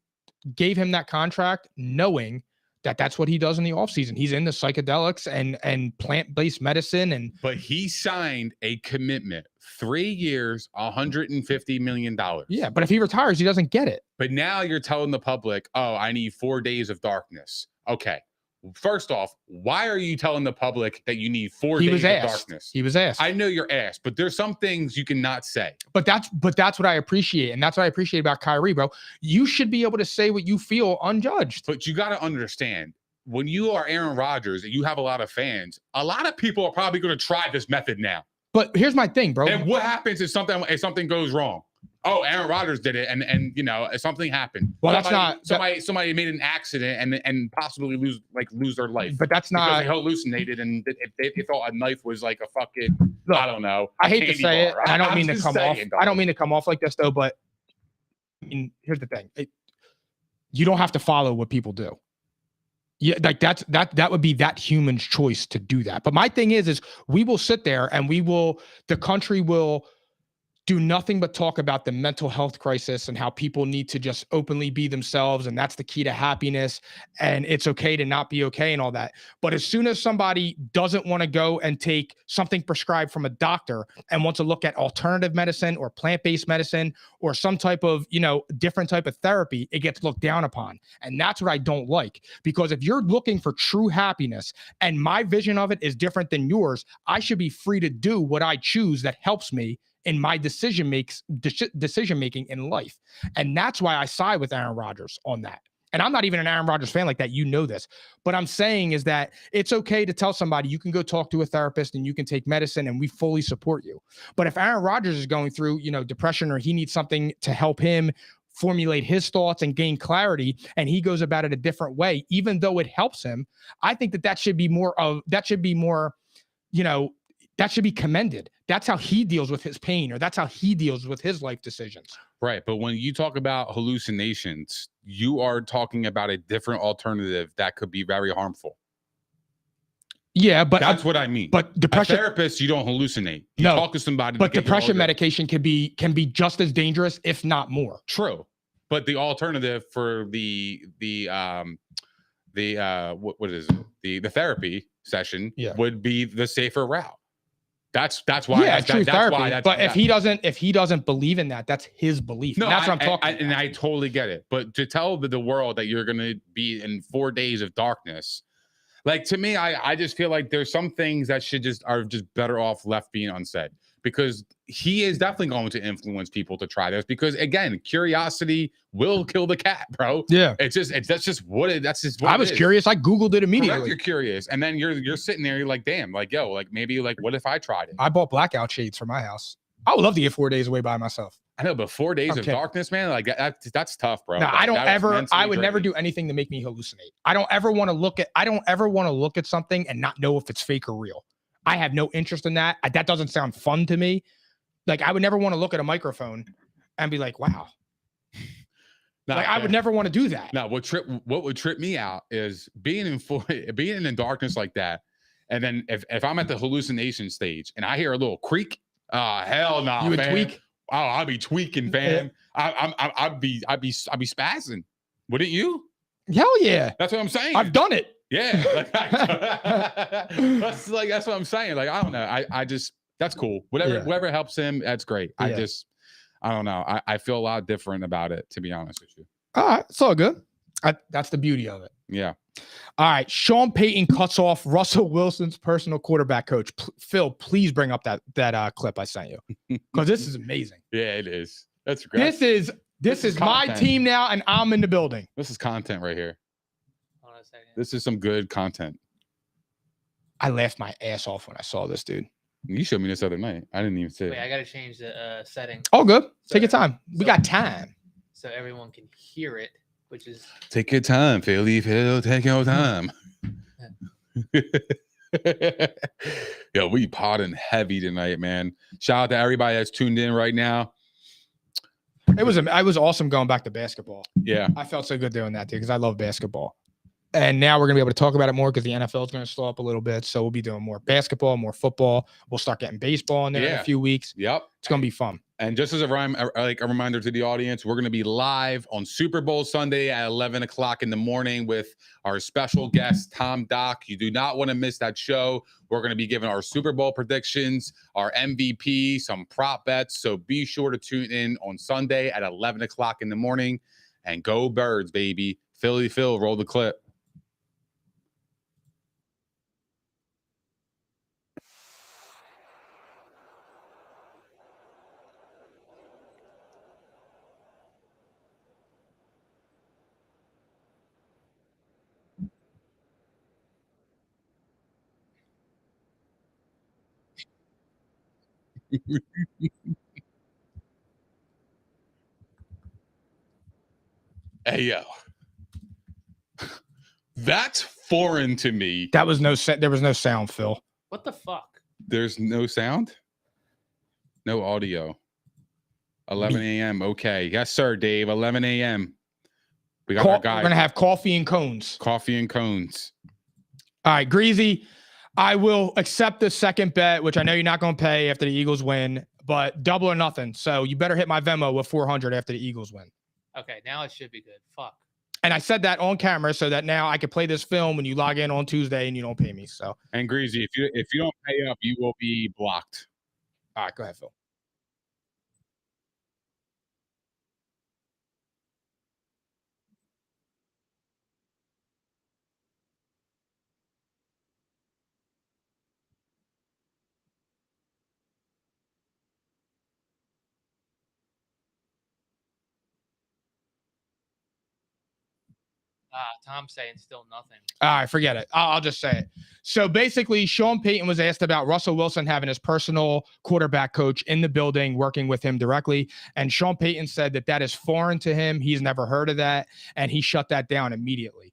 gave him that contract knowing that's what he does in the offseason. He's into psychedelics and plant-based medicine. But he signed a commitment, 3 years, $150 million. Yeah, but if he retires, he doesn't get it. But now you're telling the public, oh, I need 4 days of darkness. Okay. First off, why are you telling the public that you need 4 days of darkness? He was asked. I know you're asked, but there's some things you cannot say. But that's what I appreciate. And that's what I appreciate about Kyrie, bro. You should be able to say what you feel unjudged. But you got to understand, when you are Aaron Rodgers and you have a lot of fans, a lot of people are probably going to try this method now. But here's my thing, bro. And what happens if something goes wrong? Oh, Aaron Rodgers did it, and something happened. Well, somebody made an accident and possibly lose their life. But that's not, because they hallucinated and they thought a knife was like a fucking, look, I don't know. I hate to say it. I don't mean to come off. I don't mean to come off like this though. But here's the thing: you don't have to follow what people do. Yeah, like that would be that human's choice to do that. But my thing is we will sit there and the country will do nothing but talk about the mental health crisis and how people need to just openly be themselves. And that's the key to happiness. And it's okay to not be okay and all that. But as soon as somebody doesn't want to go and take something prescribed from a doctor and wants to look at alternative medicine or plant-based medicine or some type of, different type of therapy, it gets looked down upon. And that's what I don't like, because if you're looking for true happiness and my vision of it is different than yours, I should be free to do what I choose that helps me in my decision making in life. And that's why I side with Aaron Rodgers on that. And I'm not even an Aaron Rodgers fan like that. You know this. But I'm saying is that it's okay to tell somebody you can go talk to a therapist and you can take medicine and we fully support you. But if Aaron Rodgers is going through, depression, or he needs something to help him formulate his thoughts and gain clarity, and he goes about it a different way, even though it helps him, I think that should be that should be commended. That's how he deals with his pain, or that's how he deals with his life decisions. Right. But when you talk about hallucinations, you are talking about a different alternative that could be very harmful. Yeah, but that's what I mean. But depression, a therapist, you don't hallucinate. You talk to somebody. But depression medication can be just as dangerous, if not more. True. But the alternative for the therapy session would be the safer route. That's why. Yeah, true therapy. But if he doesn't believe in that, that's his belief. No, that's what I'm talking about. And I totally get it. But to tell the world that you're going to be in 4 days of darkness, like, to me, I just feel like there's some things that are just better off left being unsaid, because he is definitely going to influence people to try this, because, again, curiosity will kill the cat, bro. Yeah. That's just what it I was curious. I Googled it immediately. Correct, you're curious. And then you're sitting there, you're like, damn, like, yo, like, maybe, like, what if I tried it? I bought blackout shades for my house. I would love to get 4 days away by myself. I know, but 4 days of darkness, man, like, that's tough, bro. No, I would never do anything to make me hallucinate. I don't ever want to look at something and not know if it's fake or real. I have no interest in that. That doesn't sound fun to me. Like, I would never want to look at a microphone and be like, wow. I would never want to do that. No, what would trip me out is being in the darkness like that. And then if I'm at the hallucination stage and I hear a little creak, hell no, you would tweak? Oh, I'll be tweaking, fam. I'd be spazzing. Wouldn't you? Hell yeah. That's what I'm saying. I've done it. Yeah. That's what I'm saying. Like, I don't know. I just, that's cool. Whatever helps him, that's great. Yeah. I don't know. I feel a lot different about it, to be honest with you. All right. It's all good. That's the beauty of it. Yeah. All right. Sean Payton cuts off Russell Wilson's personal quarterback coach. Phil, please bring up that clip I sent you, because this is amazing. Yeah, it is. That's great. This is my team now, and I'm in the building. This is content right here. Hold on a second. This is some good content. I laughed my ass off when I saw this, dude. You showed me this other night. I didn't even see it. Wait, I got to change the setting. Oh, good. Take your time. We got time. So everyone can hear it, which is... Take your time, Philly Phil. Take your time. Yo, we potting heavy tonight, man. Shout out to everybody that's tuned in right now. It was awesome going back to basketball. Yeah. I felt so good doing that, dude, because I love basketball. And now we're going to be able to talk about it more because the NFL is going to slow up a little bit. So we'll be doing more basketball, more football. We'll start getting baseball in there in a few weeks. Yep. It's going to be fun. And just as a reminder to the audience, we're going to be live on Super Bowl Sunday at 11 o'clock in the morning with our special guest, Tom Dock. You do not want to miss that show. We're going to be giving our Super Bowl predictions, our MVP, some prop bets. So be sure to tune in on Sunday at 11 o'clock in the morning. And go Birds, baby. Philly Phil, roll the clip. Hey, yo. That's foreign to me. There was no sound, Phil. What the fuck? There's no sound? No audio. 11 a.m. Okay. Yes, sir, Dave. 11 a.m. We got our guy. We're going to have coffee and cones. Coffee and cones. All right, Greasy. I will accept the second bet, which I know you're not going to pay after the Eagles win, but double or nothing. So you better hit my Venmo with 400 after the Eagles win. Okay, now it should be good. Fuck. And I said that on camera so that now I can play this film when you log in on Tuesday and you don't pay me. So, And Greasy, if you don't pay up, you will be blocked. all right, go ahead, Phil. Tom's saying still nothing. All right, forget it. I'll just say it. So basically, Sean Payton was asked about Russell Wilson having his personal quarterback coach in the building, working with him directly. And Sean Payton said that that is foreign to him. He's never heard of that. And he shut that down immediately.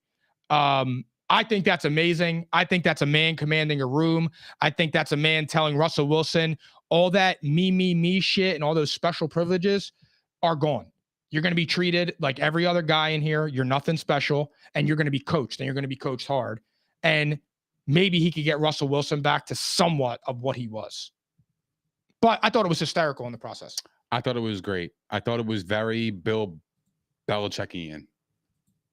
I think that's amazing. I think that's a man commanding a room. I think that's a man telling Russell Wilson all that me shit and all those special privileges are gone. You're going to be treated like every other guy in here. You're nothing special, and you're going to be coached, and you're going to be coached hard. And maybe he could get Russell Wilson back to somewhat of what he was. But I thought it was hysterical in the process. I thought it was great. I thought it was very Bill Belichickian.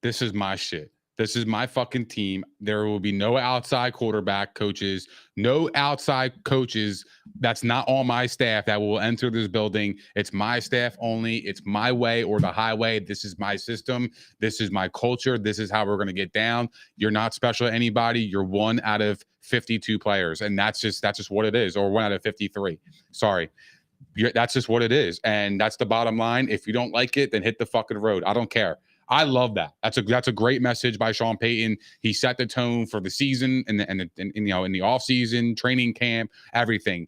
This is my shit. This is my fucking team. There will be no outside quarterback coaches, no outside coaches that's not on my staff that will enter this building. It's my staff only. It's my way or the highway. This is my system. This is my culture. This is how we're going to get down. You're not special to anybody. You're one out of 52 players, and that's just what it is, or one out of 53. Sorry. That's just what it is, and that's the bottom line. If you don't like it, then hit the fucking road. I don't care. I love that. That's a great message by Sean Payton. He set the tone for the season and you know, in the offseason, training camp, everything.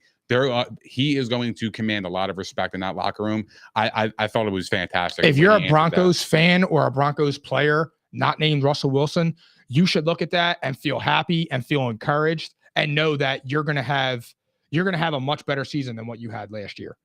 He is going to command a lot of respect in that locker room. I thought it was fantastic. If you're a Broncos fan or a Broncos player not named Russell Wilson, you should look at that and feel happy and feel encouraged and know that you're going to have a much better season than what you had last year.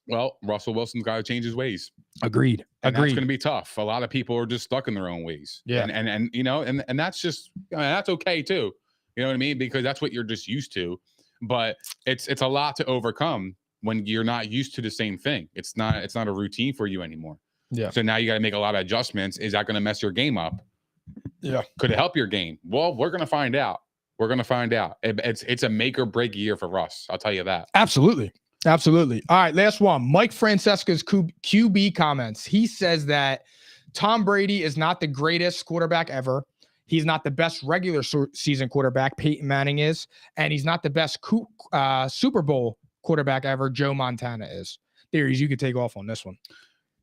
Well, Russell Wilson's got to change his ways. Agreed. And that's going to be tough. A lot of people are just stuck in their own ways. Yeah. And you know, and that's just, I mean, that's okay too. You know what I mean? Because that's what you're just used to. But it's a lot to overcome when you're not used to the same thing. It's not a routine for you anymore. Yeah. So now you got to make a lot of adjustments. Is that going to mess your game up? Yeah. Could it help your game? Well, we're going to find out. We're going to find out. It's a make or break year for Russ. I'll tell you that. Absolutely. Absolutely. All right, last one. Mike Francesca's QB comments. He says that Tom Brady is not the greatest quarterback ever. He's not the best regular season quarterback. Peyton Manning is. And he's not the best Super Bowl quarterback ever. Joe Montana is. Theories, you could take off on this one.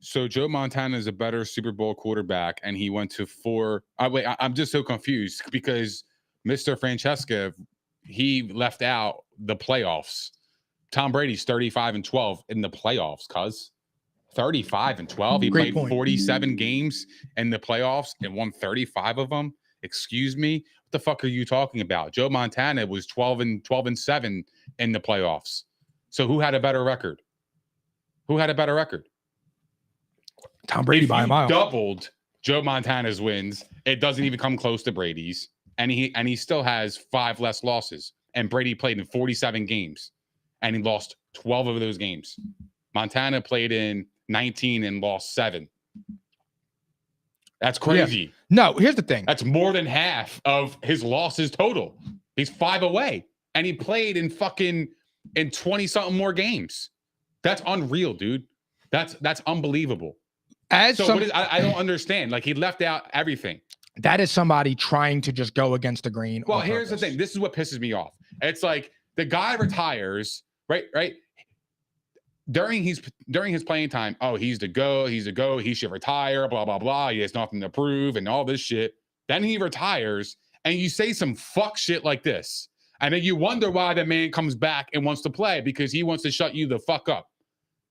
So Joe Montana is a better Super Bowl quarterback, and he went to 4. I'm just so confused because Mr. Francesca, he left out the playoffs. Tom Brady's 35-12 in the playoffs, cuz 35-12. He played 47 games in the playoffs and won 35 of them. Excuse me, what the fuck are you talking about? Joe Montana was 12-7 in the playoffs. So who had a better record? Who had a better record? Tom Brady by a mile. Doubled Joe Montana's wins. It doesn't even come close to Brady's, and he still has 5 less losses. And Brady played in 47 games. And he lost 12 of those games. Montana played in 19 and lost 7. That's crazy. Yeah. No, here's the thing. That's more than half of his losses total. He's 5 away. And he played in 20-something more games. That's unreal, dude. That's unbelievable. I don't understand. Like, he left out everything. That is somebody trying to just go against the grain. Well, here's the thing. This is what pisses me off. It's like the guy retires. Right. During his playing time, oh, he's the GOAT, he should retire, blah, blah, blah. He has nothing to prove and all this shit. Then he retires and you say some fuck shit like this. And then you wonder why the man comes back and wants to play because he wants to shut you the fuck up.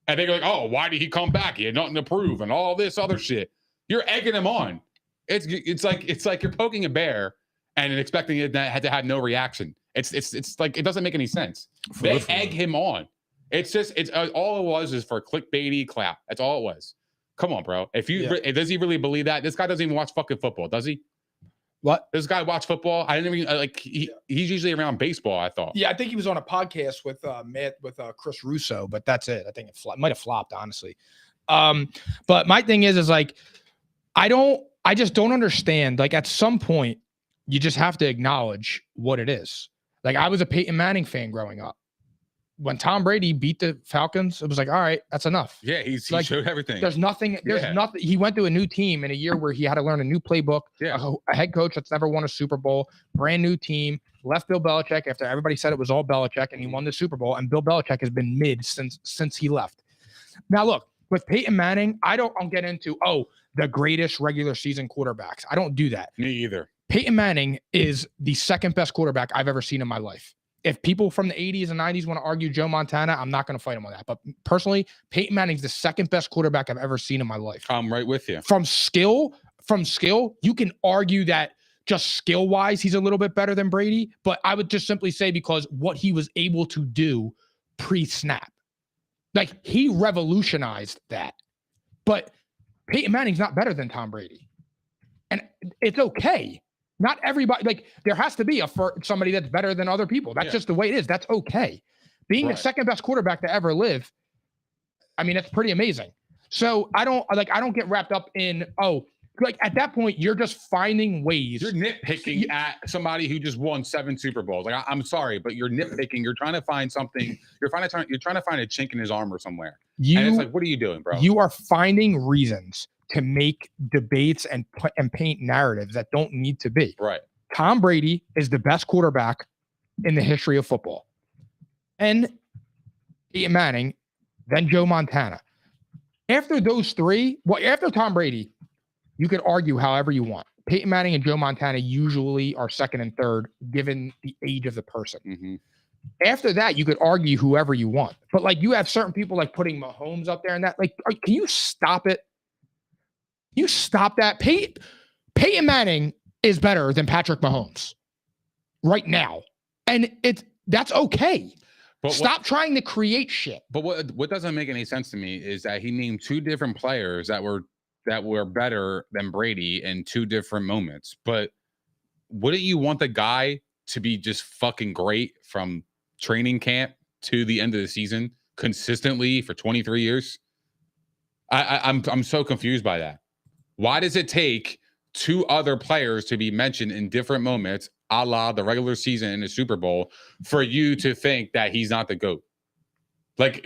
And they're like, oh, why did he come back? He had nothing to prove and all this other shit. You're egging him on. It's like you're poking a bear and expecting it to have no reaction. It's like it doesn't make any sense. They egg him on. It's all it was is for clickbaity clap. That's all it was. Come on, bro. Does he really believe that? This guy doesn't even watch fucking football, does he? What? This guy watch football? I didn't even like. He's usually around baseball. I thought. Yeah, I think he was on a podcast with Chris Russo, but that's it. I think it might have flopped, honestly. But my thing is like, I just don't understand. Like, at some point, you just have to acknowledge what it is. Like, I was a Peyton Manning fan growing up. When Tom Brady beat the Falcons, it was like, all right, that's enough. Yeah, he like, showed everything. There's nothing. He went to a new team in a year where he had to learn a new playbook. Yeah. A head coach that's never won a Super Bowl, brand new team, left Bill Belichick after everybody said it was all Belichick, and he won the Super Bowl. And Bill Belichick has been mid since he left. Now, look, with Peyton Manning, I'll get into the greatest regular season quarterbacks. I don't do that. Me either. Peyton Manning is the second best quarterback I've ever seen in my life. If people from the 80s and 90s want to argue Joe Montana, I'm not going to fight him on that. But personally, Peyton Manning's the second best quarterback I've ever seen in my life. I'm right with you. From skill, you can argue that just skill-wise, he's a little bit better than Brady. But I would just simply say because what he was able to do pre-snap. Like, he revolutionized that. But Peyton Manning's not better than Tom Brady. And it's okay. Not everybody, like, there has to be somebody that's better than other people. That's just the way it is. That's okay. Being the second best quarterback to ever live, I mean, it's pretty amazing. So I don't get wrapped up in, like, at that point, you're just finding ways. You're nitpicking at somebody who just won 7 Super Bowls. Like, I'm sorry, but you're nitpicking. You're trying to find something. You're trying to find a chink in his armor somewhere. And it's like, what are you doing, bro? You are finding reasons to make debates and paint narratives that don't need to be. Right. Tom Brady is the best quarterback in the history of football. And Peyton Manning, then Joe Montana. After those three, after Tom Brady, you could argue however you want. Peyton Manning and Joe Montana usually are second and third, given the age of the person. Mm-hmm. After that, you could argue whoever you want. But, like, you have certain people, like, putting Mahomes up there and that. Like, can you stop it? You stop that. Peyton Manning is better than Patrick Mahomes right now. And that's okay. But stop trying to create shit. But what doesn't make any sense to me is that he named 2 different players that were better than Brady in 2 different moments. But wouldn't you want the guy to be just fucking great from training camp to the end of the season consistently for 23 years? I'm so confused by that. Why does it take 2 other players to be mentioned in different moments, a la the regular season and the Super Bowl, for you to think that he's not the GOAT? Like,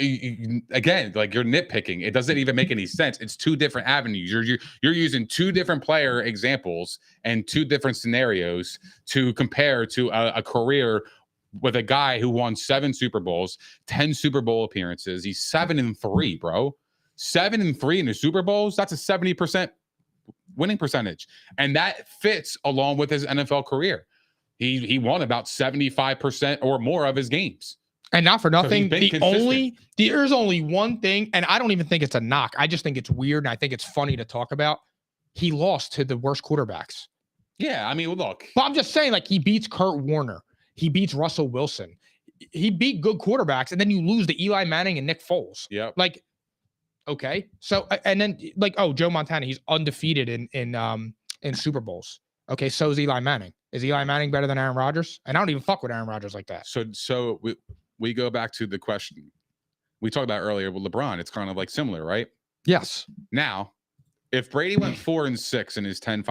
again, like, you're nitpicking. It doesn't even make any sense. It's 2 different avenues. You're using 2 different player examples and 2 different scenarios to compare to a career with a guy who won 7 Super Bowls, 10 Super Bowl appearances. He's 7-3, bro. 7-3 in the Super Bowls. That's a 70% winning percentage, and that fits along with his NFL career. He won about 75% or more of his games. And not for nothing, there's only one thing, and I don't even think it's a knock. I just think it's weird, and I think it's funny to talk about. He lost to the worst quarterbacks. Yeah, I mean, look. But I'm just saying, like, he beats Kurt Warner. He beats Russell Wilson. He beat good quarterbacks, and then you lose to Eli Manning and Nick Foles. Yeah. Like, okay. So, and then, like, Joe Montana, he's undefeated in Super Bowls. Okay, so is Eli Manning. Is Eli Manning better than Aaron Rodgers? And I don't even fuck with Aaron Rodgers like that. So we go back to the question we talked about earlier with LeBron. It's kind of like similar, right? Yes. Now, if Brady went 4-6 in his 10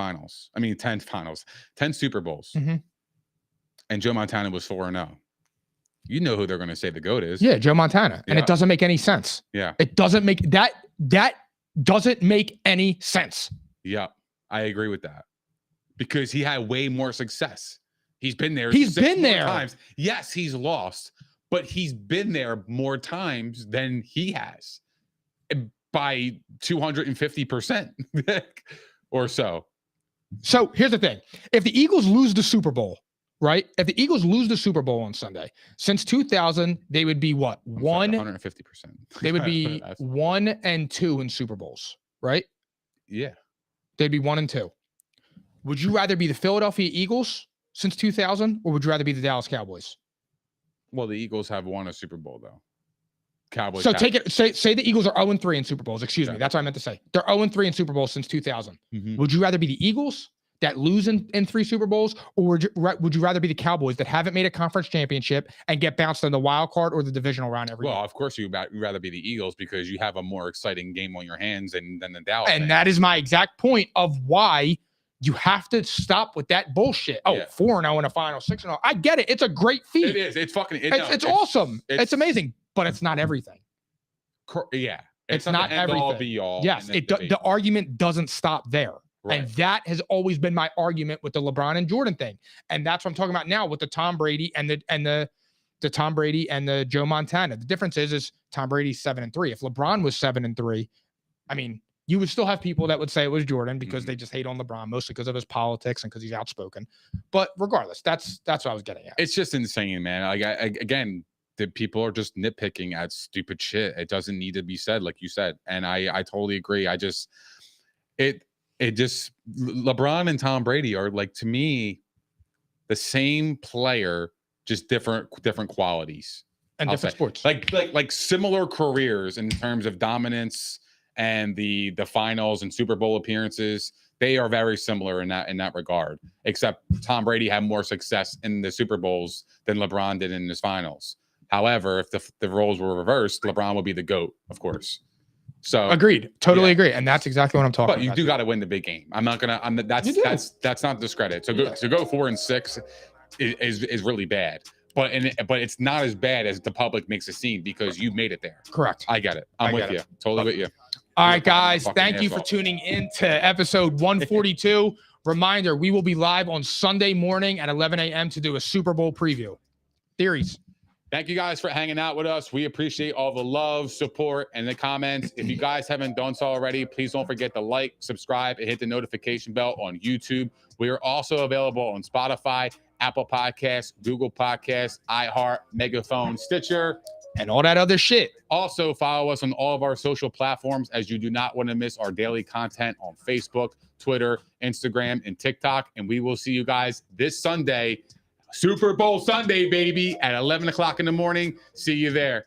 Super Bowls, mm-hmm. and Joe Montana was 4-0, you know who they're going to say the GOAT is. Yeah, Joe Montana. And it doesn't make any sense. Yeah. It doesn't make that doesn't make any sense. Yeah, I agree with that. Because he had way more success. He's been there. He's been there times. Yes, he's lost, but he's been there more times than he has by 250% or so. So here's the thing. If the Eagles lose the Super Bowl, right? If the Eagles lose the Super Bowl on Sunday, since 2000, they would be what? 150%. They would be 1-2 in Super Bowls, right? Yeah. They'd be 1-2. Would you rather be the Philadelphia Eagles since 2000, or would you rather be the Dallas Cowboys? Well, the Eagles have won a Super Bowl, though. Cowboys. So say the Eagles are 0-3 in Super Bowls. Excuse me. That's what I meant to say. They're 0-3 in Super Bowls since 2000. Mm-hmm. Would you rather be the Eagles that lose in 3 Super Bowls, or would you rather be the Cowboys that haven't made a conference championship and get bounced in the wild card or the divisional round every year? Well, of course, you'd rather be the Eagles because you have a more exciting game on your hands than the Dallas. And that is my exact point of why you have to stop with that bullshit. Oh, 4-0 in a final, 6-0. I get it. It's a great feat. It is. It's fucking. It's awesome. It's amazing, but it's not everything. Yeah. It's not everything. All be all. Yes, the argument doesn't stop there. Right. And that has always been my argument with the LeBron and Jordan thing. And that's what I'm talking about now with the Tom Brady and the Tom Brady and the Joe Montana. The difference is Tom Brady's 7-3. If LeBron was 7-3, I mean, you would still have people that would say it was Jordan because they just hate on LeBron, mostly because of his politics and because he's outspoken. But regardless, that's what I was getting at. It's just insane, man. Like again, the people are just nitpicking at stupid shit. It doesn't need to be said, like you said. And I totally agree. It just LeBron and Tom Brady are, like, to me, the same player, just different qualities and different sports. Like similar careers in terms of dominance and the finals and Super Bowl appearances. They are very similar in that regard, except Tom Brady had more success in the Super Bowls than LeBron did in his finals. However, if the roles were reversed, LeBron would be the GOAT, of course. So agreed, totally agree, and that's exactly what I'm talking about. But you do got to win the big game. That's not discredit. So go 4-6 is really bad, but it's not as bad as the public makes it seem because you made it there. Correct. I get it. I'm with you. Totally with you. All right, guys. Thank you for tuning in to episode 142. Reminder: we will be live on Sunday morning at 11 a.m. to do a Super Bowl preview. Theories. Thank you guys for hanging out with us. We appreciate all the love, support, and the comments. If you guys haven't done so already, please don't forget to like, subscribe, and hit the notification bell on YouTube. We are also available on Spotify, Apple Podcasts, Google Podcasts, iHeart, Megaphone, Stitcher, and all that other shit. Also, follow us on all of our social platforms as you do not want to miss our daily content on Facebook, Twitter, Instagram, and TikTok. And we will see you guys this Sunday, Super Bowl Sunday, baby, at 11 o'clock in the morning. See you there.